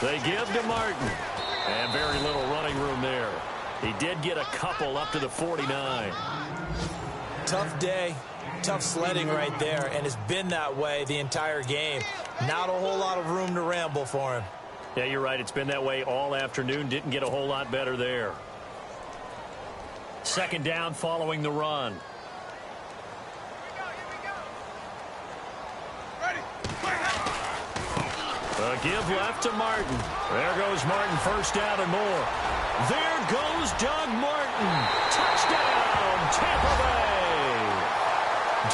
They give to Martin. And very little running room there. He did get a couple up to the 49. Tough day, tough sledding right there, and it's been that way the entire game. Not a whole lot of room to ramble for him. Yeah, you're right. It's been that way all afternoon. Didn't get a whole lot better there. 2nd down following the run. A give left to Martin. There goes Martin, 1st down and more. There goes Doug Martin. Touchdown, Tampa Bay.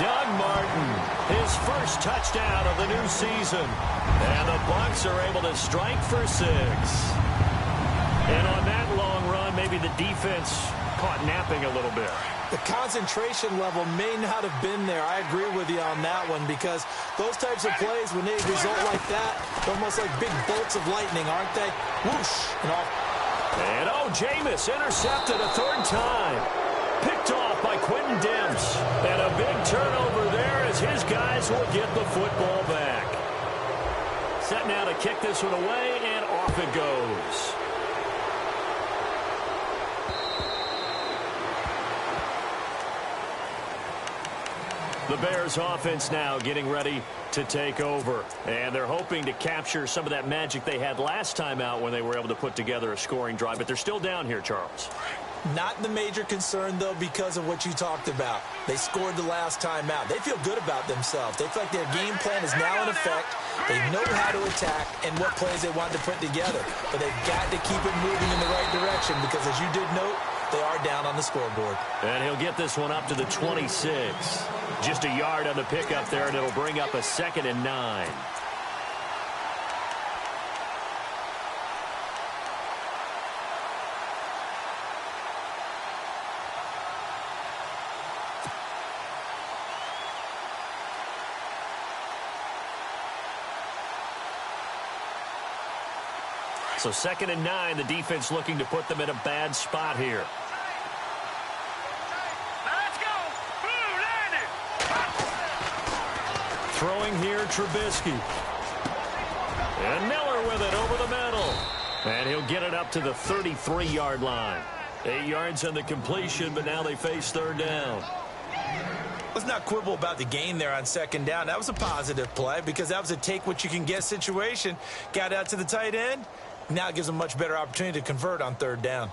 Doug Martin, his first touchdown of the new season. And the Bucs are able to strike for 6. And on that long run, maybe the defense caught napping a little bit. The concentration level may not have been there. I agree with you on that one because those types of plays, when they result like that, they're almost like big bolts of lightning, aren't they? Whoosh! And off. And Jameis intercepted a 3rd time. Picked off by Quentin Demps. And a big turnover there as his guys will get the football back. Set now to kick this one away, and off it goes. The Bears offense now getting ready to take over. And they're hoping to capture some of that magic they had last time out when they were able to put together a scoring drive. But they're still down here, Charles. Not the major concern, though, because of what you talked about. They scored the last time out. They feel good about themselves. They feel like their game plan is now in effect. They know how to attack and what plays they want to put together. But they've got to keep it moving in the right direction because, as you did note, they are down on the scoreboard. And he'll get this one up to the 26. Just a yard on the pickup there, and it'll bring up a 2nd and 9. So 2nd and 9, the defense looking to put them in a bad spot here. Let's go. Blue landed. Throwing here, Trubisky. And Miller with it over the middle. And he'll get it up to the 33-yard line. 8 yards on the completion, but now they face 3rd down. Let's not quibble about the gain there on 2nd down. That was a positive play because that was a take-what-you-can-get situation. Got out to the tight end. Now it gives them a much better opportunity to convert on 3rd down.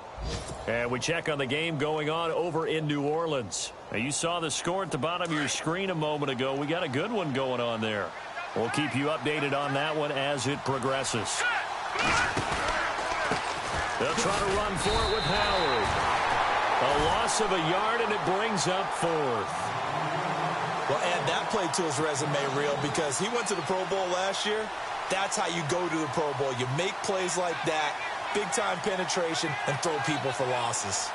And we check on the game going on over in New Orleans. Now, you saw the score at the bottom of your screen a moment ago. We got a good one going on there. We'll keep you updated on that one as it progresses. They'll try to run for it with Howard. A loss of a yard, and it brings up 4th. Well, add that play to his resume reel because he went to the Pro Bowl last year. That's how you go to the Pro Bowl. You make plays like that, big-time penetration, and throw people for losses.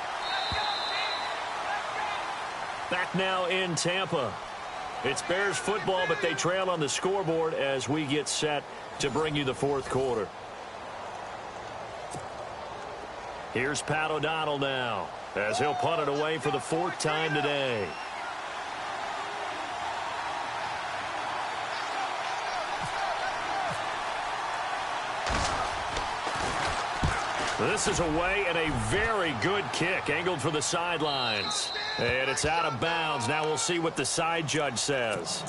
Back now in Tampa. It's Bears football, but they trail on the scoreboard as we get set to bring you the 4th quarter. Here's Pat O'Donnell now as he'll punt it away for the 4th time today. This is away and a very good kick angled for the sidelines. And it's out of bounds. Now we'll see what the side judge says.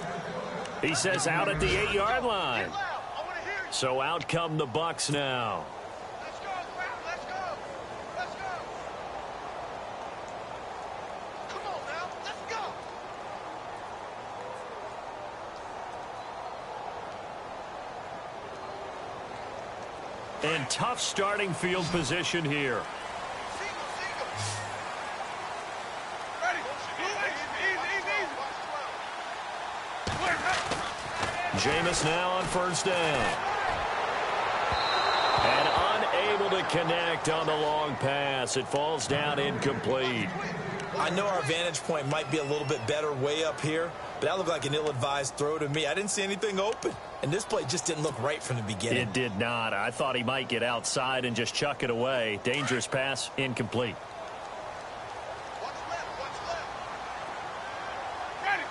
He says out at the 8-yard line. So out come the Bucs now. Let's go, let's go. Let's go. Come on now. Let's go. And tough starting field position here. Ready. Easy. Jameis now on 1st down. And unable to connect on the long pass. It falls down incomplete. I know our vantage point might be a little bit better way up here, but that looked like an ill-advised throw to me. I didn't see anything open, and this play just didn't look right from the beginning. It did not. I thought he might get outside and just chuck it away. Dangerous pass, incomplete. Watch left. Ready.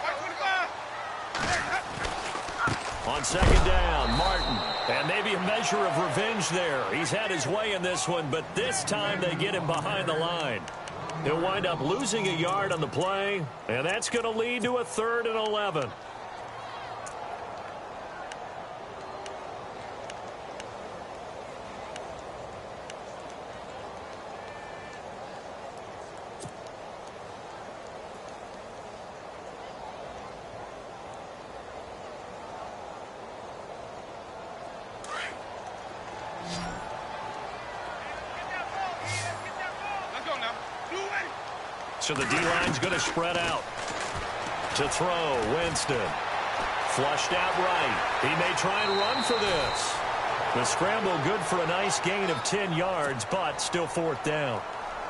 Right 25. On 2nd down, Martin. And maybe a measure of revenge there. He's had his way in this one, but this time they get him behind the line. He'll wind up losing a yard on the play, and that's going to lead to a 3rd and 11. So the D-line's going to spread out. To throw, Winston. Flushed out right. He may try and run for this. The scramble good for a nice gain of 10 yards, but still 4th down.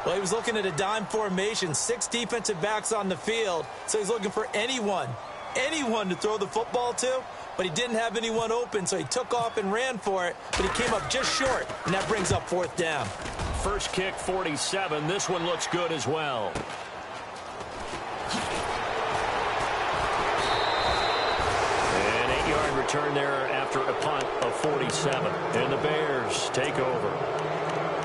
Well, he was looking at a dime formation, 6 defensive backs on the field, so he's looking for anyone to throw the football to, but he didn't have anyone open, so he took off and ran for it, but he came up just short, and that brings up 4th down. First kick, 47. This one looks good as well. An 8-yard return there after a punt of 47. And the Bears take over.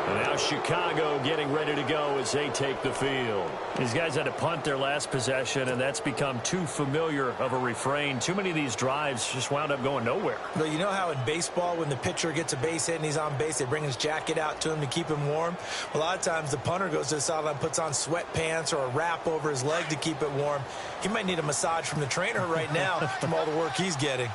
And now Chicago getting ready to go as they take the field. These guys had to punt their last possession, and that's become too familiar of a refrain. Too many of these drives just wound up going nowhere. Well, you know how in baseball, when the pitcher gets a base hit and he's on base, they bring his jacket out to him to keep him warm? A lot of times the punter goes to the sideline, puts on sweatpants or a wrap over his leg to keep it warm. He might need a massage from the trainer right now from all the work he's getting.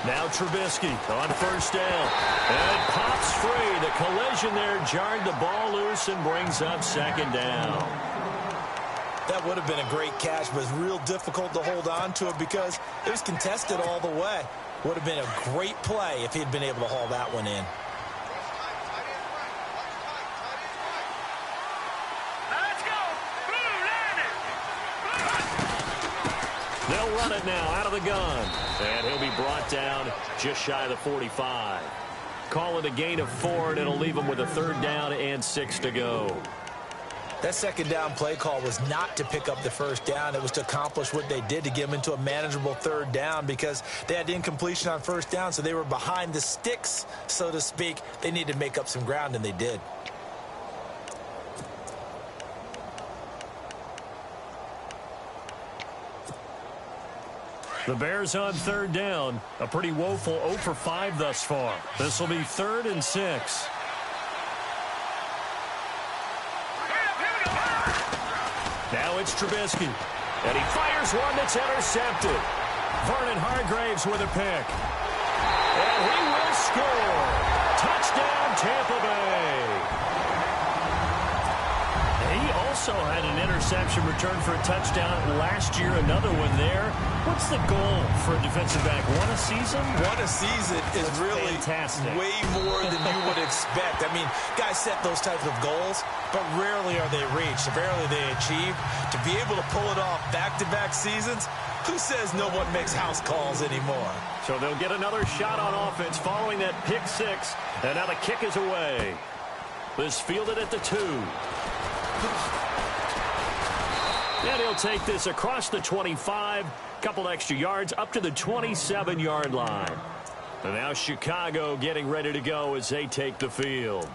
Now Trubisky on 1st down. And pops free. The collision there jarred the ball loose and brings up 2nd down. That would have been a great catch, but it's real difficult to hold on to it because it was contested all the way. Would have been a great play if he'd been able to haul that one in. They'll run it now out of the gun. And he'll be brought down just shy of the 45. Call it a gain of 4, and it'll leave him with a 3rd down and 6 to go. That 2nd down play call was not to pick up the 1st down. It was to accomplish what they did, to get them into a manageable 3rd down, because they had incompletion on 1st down, so they were behind the sticks, so to speak. They needed to make up some ground, and they did. The Bears on 3rd down. A pretty woeful 0 for 5 thus far. This will be 3rd and 6. Now it's Trubisky. And he fires one that's intercepted. Vernon Hargreaves with a pick. And he will score. Touchdown, Tampa Bay. He also had an interception return for a touchdown last year. Another one there. What's the goal for a defensive back? One a season? One a season is really fantastic. Way more than you would expect. I mean, guys set those types of goals, but rarely are they reached. Rarely they achieved. To be able to pull it off back-to-back seasons, who says no one makes house calls anymore? So they'll get another shot on offense following that pick 6. And now the kick is away. This fielded at the 2. And he'll take this across the 25. Couple extra yards up to the 27-yard line. And now Chicago getting ready to go as they take the field.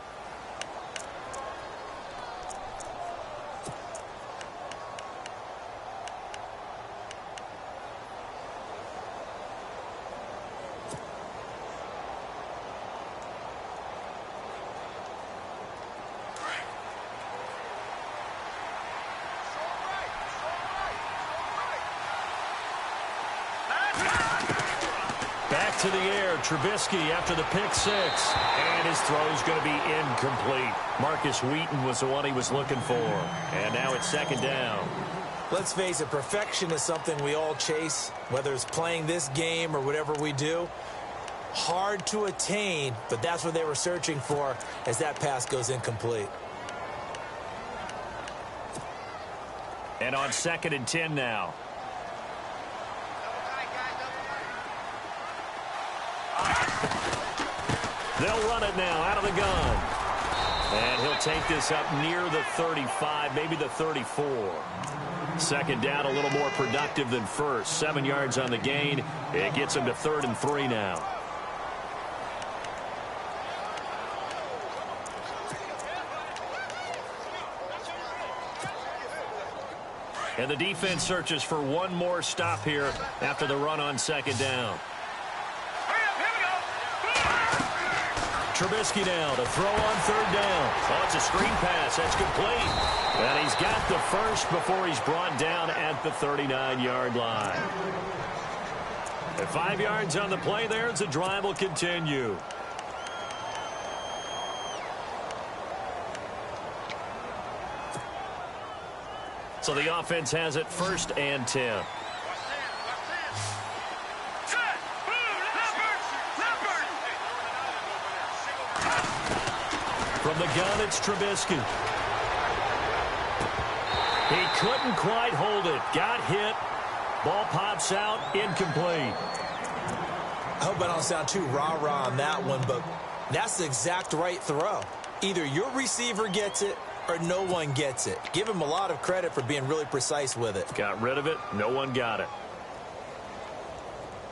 Back to the air, Trubisky after the pick 6. And his throw's going to be incomplete. Marcus Wheaton was the one he was looking for. And now it's 2nd down. Let's face it, perfection is something we all chase, whether it's playing this game or whatever we do. Hard to attain, but that's what they were searching for as that pass goes incomplete. And on 2nd and 10 now. They'll run it now out of the gun. And he'll take this up near the 35, maybe the 34. 2nd down, a little more productive than first. 7 yards on the gain. It gets him to 3rd and 3 now. And the defense searches for one more stop here after the run on 2nd down. Trubisky now to throw on 3rd down. Oh, it's a screen pass. That's complete. And he's got the first before he's brought down at the 39-yard line. At 5 yards on the play there, the drive will continue. So the offense has it 1st and 10. From the gun, it's Trubisky. He couldn't quite hold it. Got hit. Ball pops out. Incomplete. I hope I don't sound too rah-rah on that one, but that's the exact right throw. Either your receiver gets it or no one gets it. Give him a lot of credit for being really precise with it. Got rid of it. No one got it.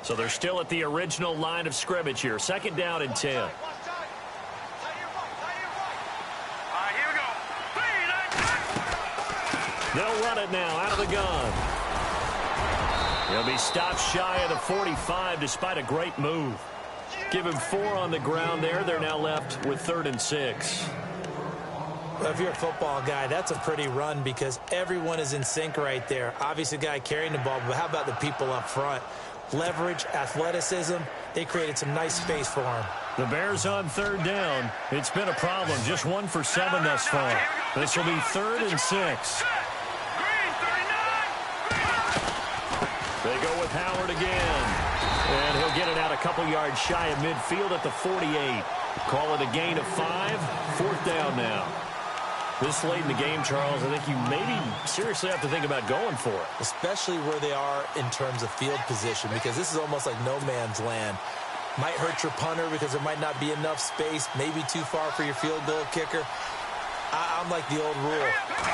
So they're still at the original line of scrimmage here. 2nd down and 10. They'll run it now out of the gun. He'll be stopped shy of the 45 despite a great move. Give him 4 on the ground there. They're now left with 3rd and 6. Well, if you're a football guy, that's a pretty run because everyone is in sync right there. Obviously, the guy carrying the ball, but how about the people up front? Leverage, athleticism, they created some nice space for him. The Bears on 3rd down. It's been a problem. Just 1 for 7 thus far. This will be 3rd and 6. They go with Howard again. And he'll get it out a couple yards shy of midfield at the 48. Call it a gain of 5. 4th down now. This late in the game, Charles, I think you maybe seriously have to think about going for it. Especially where they are in terms of field position, because this is almost like no man's land. Might hurt your punter because there might not be enough space, maybe too far for your field goal kicker. I'm like the old rule.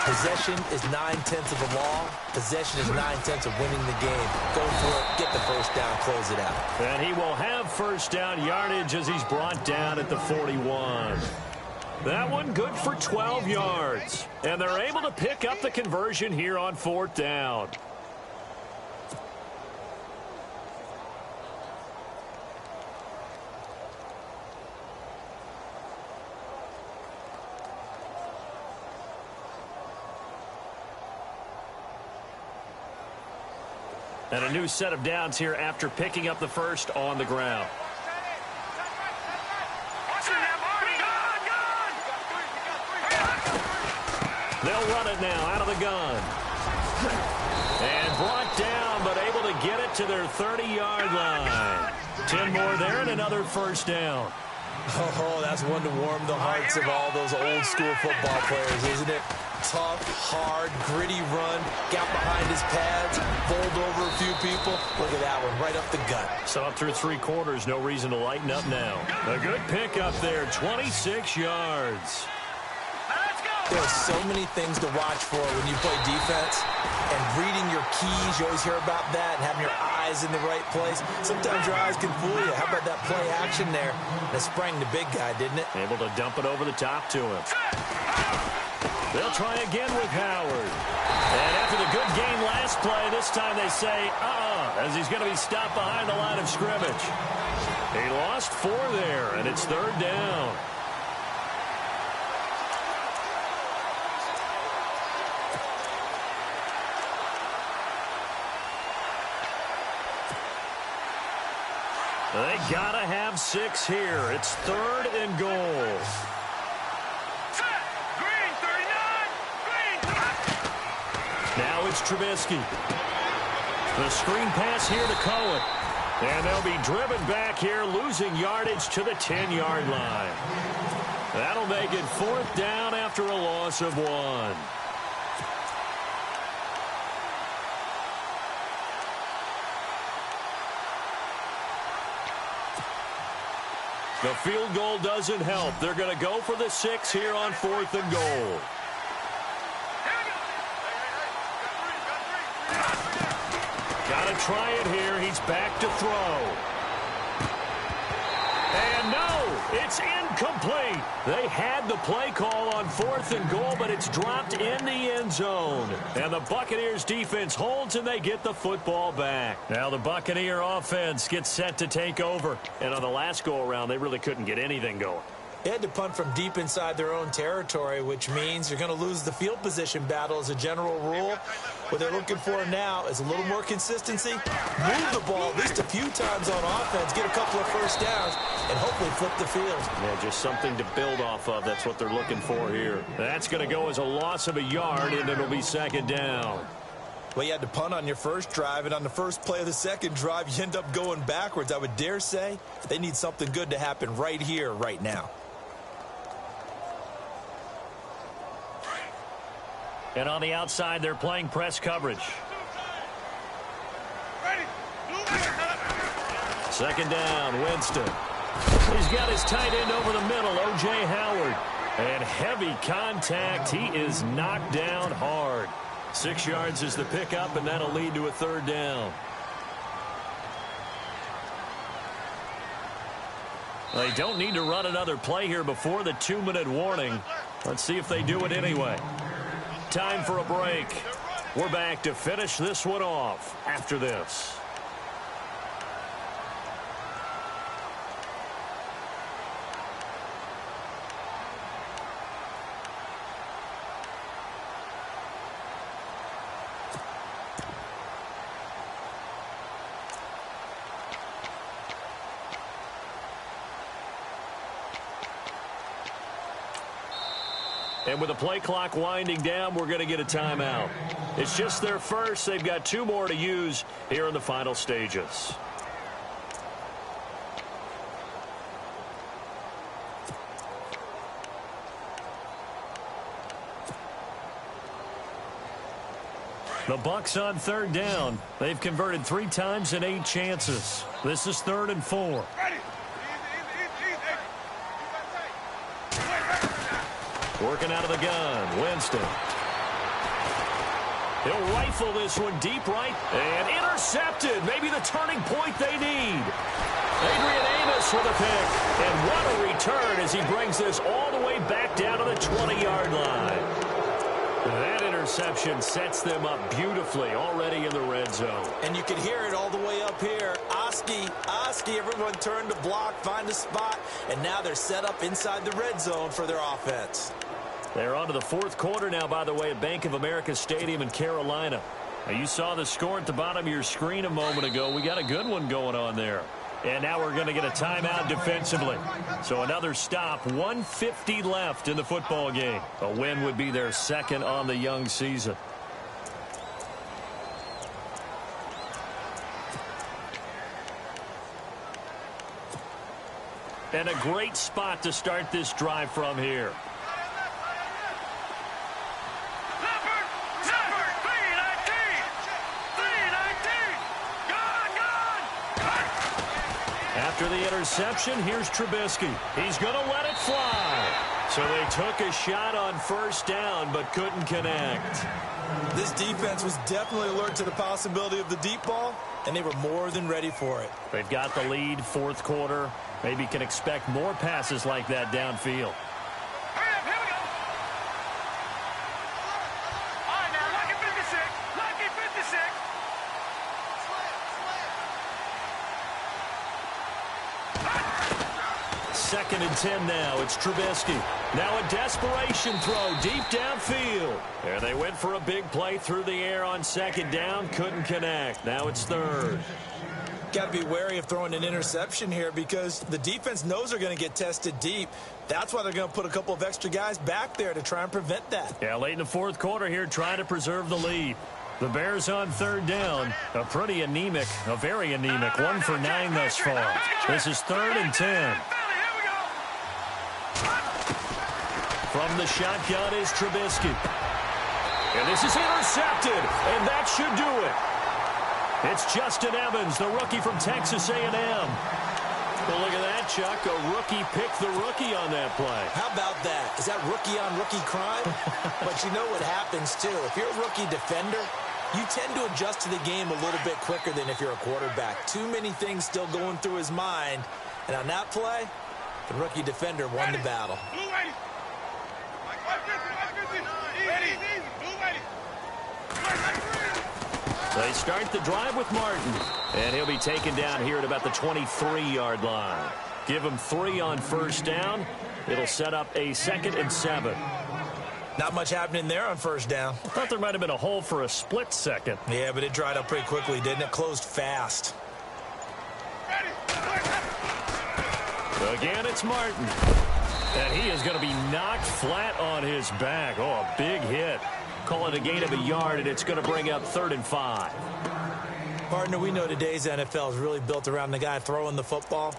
Possession is 9/10 of the law. Possession is 9/10 of winning the game. Go for it, get the first down, close it out. And he will have first down yardage as he's brought down at the 41. That one good for 12 yards. And they're able to pick up the conversion here on 4th down. And a new set of downs here after picking up the first on the ground. They'll run it now out of the gun. And brought down, but able to get it to their 30-yard line. 10 more there and another first down. Oh, that's one to warm the hearts of all those old-school football players, isn't it? Tough, hard, gritty run, got behind his pads, bowled over a few people. Look at that one, right up the gut. Saw it through 3 quarters, no reason to lighten up now. A good pickup there, 26 yards. There are so many things to watch for when you play defense, and reading your keys, you always hear about that, and having your eyes in the right place. Sometimes your eyes can fool you. How about that play action there? And it sprang the big guy, didn't it? Able to dump it over the top to him. They'll try again with Howard. And after the good game last play, this time they say, as he's going to be stopped behind the line of scrimmage. He lost 4 there, and it's 3rd down. They gotta have 6 here. It's 3rd and goal. Green, 39. Green. Now it's Trubisky. The screen pass here to Cohen. And they'll be driven back here, losing yardage to the 10-yard line. That'll make it 4th down after a loss of 1. The field goal doesn't help. They're going to go for the 6 here on 4th and goal. Got to try it here. He's back to throw. And no, it's incomplete. They had the play call on 4th and goal, but it's dropped in the end zone. And the Buccaneers defense holds, and they get the football back. Now the Buccaneer offense gets set to take over. And on the last go-around, they really couldn't get anything going. They had to punt from deep inside their own territory, which means you're going to lose the field position battle as a general rule. What they're looking for now is a little more consistency, move the ball at least a few times on offense, get a couple of first downs, and hopefully flip the field. Yeah, just something to build off of. That's what they're looking for here. That's going to go as a loss of a yard, and it'll be 2nd down. Well, you had to punt on your first drive, and on the first play of the second drive, you end up going backwards. I would dare say they need something good to happen right here, right now. And on the outside, they're playing press coverage. 2nd down, Winston. He's got his tight end over the middle, O.J. Howard. And heavy contact. He is knocked down hard. 6 yards is the pickup, and that'll lead to a 3rd down. They don't need to run another play here before the 2-minute warning. Let's see if they do it anyway. Time for a break. We're back to finish this one off after this. And with the play clock winding down, we're going to get a timeout. It's just their first. They've got 2 more to use here in the final stages. The Bucs on third down. They've converted 3 times in 8 chances. This is 3rd and 4. Working out of the gun, Winston. He'll rifle this one deep right and intercepted. Maybe the turning point they need. Adrian Amos with a pick. And what a return as he brings this all the way back down to the 20-yard line. That interception sets them up beautifully already in the red zone. And you can hear it all the way up here. Oski, everyone turned to block, find a spot, and now they're set up inside the red zone for their offense. They're on to the 4th quarter now, by the way, at Bank of America Stadium in Carolina. Now, you saw the score at the bottom of your screen a moment ago. We got a good one going on there. And now we're going to get a timeout defensively. So another stop, 1:50 left in the football game. A win would be their 2nd on the young season. And a great spot to start this drive from here. After the interception, here's Trubisky. He's going to let it fly. So they took a shot on 1st down, but couldn't connect. This defense was definitely alert to the possibility of the deep ball, and they were more than ready for it. They've got the lead, 4th quarter. Maybe can expect more passes like that downfield. Second and 10 now. It's Trubisky. Now a desperation throw deep downfield. And they went for a big play through the air on 2nd down. Couldn't connect. Now it's 3rd. Got to be wary of throwing an interception here because the defense knows they're going to get tested deep. That's why they're going to put a couple of extra guys back there to try and prevent that. Yeah, late in the 4th quarter here, trying to preserve the lead. The Bears on 3rd down. A very anemic 1 for 9 thus far. This is 3rd and 10. From the shotgun is Trubisky. And this is intercepted, and that should do it. It's Justin Evans, the rookie from Texas A&M. Well, look at that, Chuck. A rookie picked the rookie on that play. How about that? Is that rookie-on-rookie crime? But you know what happens, too. If you're a rookie defender, you tend to adjust to the game a little bit quicker than if you're a quarterback. Too many things still going through his mind. And on that play, the rookie defender won the battle. They start the drive with Martin, and he'll be taken down here at about the 23-yard line. Give him 3 on 1st down. It'll set up a 2nd and 7. Not much happening there on 1st down. I thought there might have been a hole for a split second. Yeah, but it dried up pretty quickly, didn't it? Closed fast. Again, it's Martin. And he is going to be knocked flat on his back. Oh, a big hit. Call it a gain of a yard, and it's going to bring up 3rd and 5. Partner, we know today's NFL is really built around the guy throwing the football.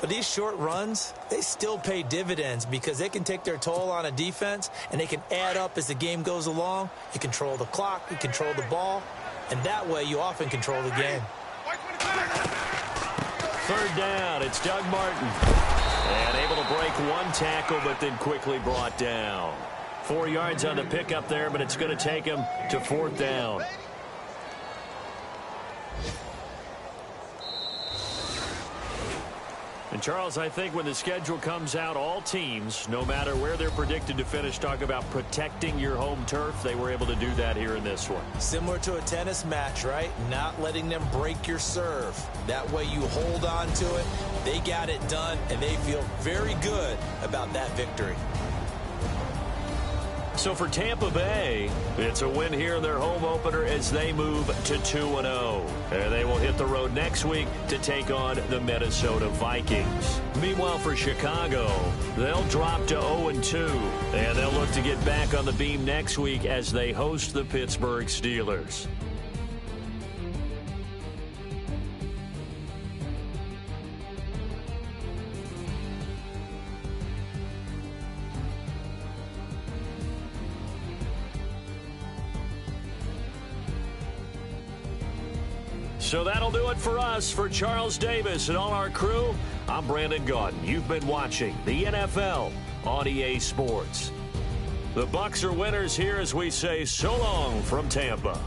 But these short runs, they still pay dividends because they can take their toll on a defense, and they can add up as the game goes along. You control the clock, you control the ball, and that way you often control the game. 3rd down, it's Doug Martin. And able to break 1 tackle, but then quickly brought down. 4 yards on the pickup there, but it's going to take him to 4th down. And, Charles, I think when the schedule comes out, all teams, no matter where they're predicted to finish, talk about protecting your home turf. They were able to do that here in this one. Similar to a tennis match, right? Not letting them break your serve. That way you hold on to it. They got it done, and they feel very good about that victory. So for Tampa Bay, it's a win here in their home opener as they move to 2-0. And they will hit the road next week to take on the Minnesota Vikings. Meanwhile, for Chicago, they'll drop to 0-2. And they'll look to get back on the beam next week as they host the Pittsburgh Steelers. So that'll do it for us. For Charles Davis and all our crew, I'm Brandon Gaudin. You've been watching the NFL on EA Sports. The Bucs are winners here as we say so long from Tampa.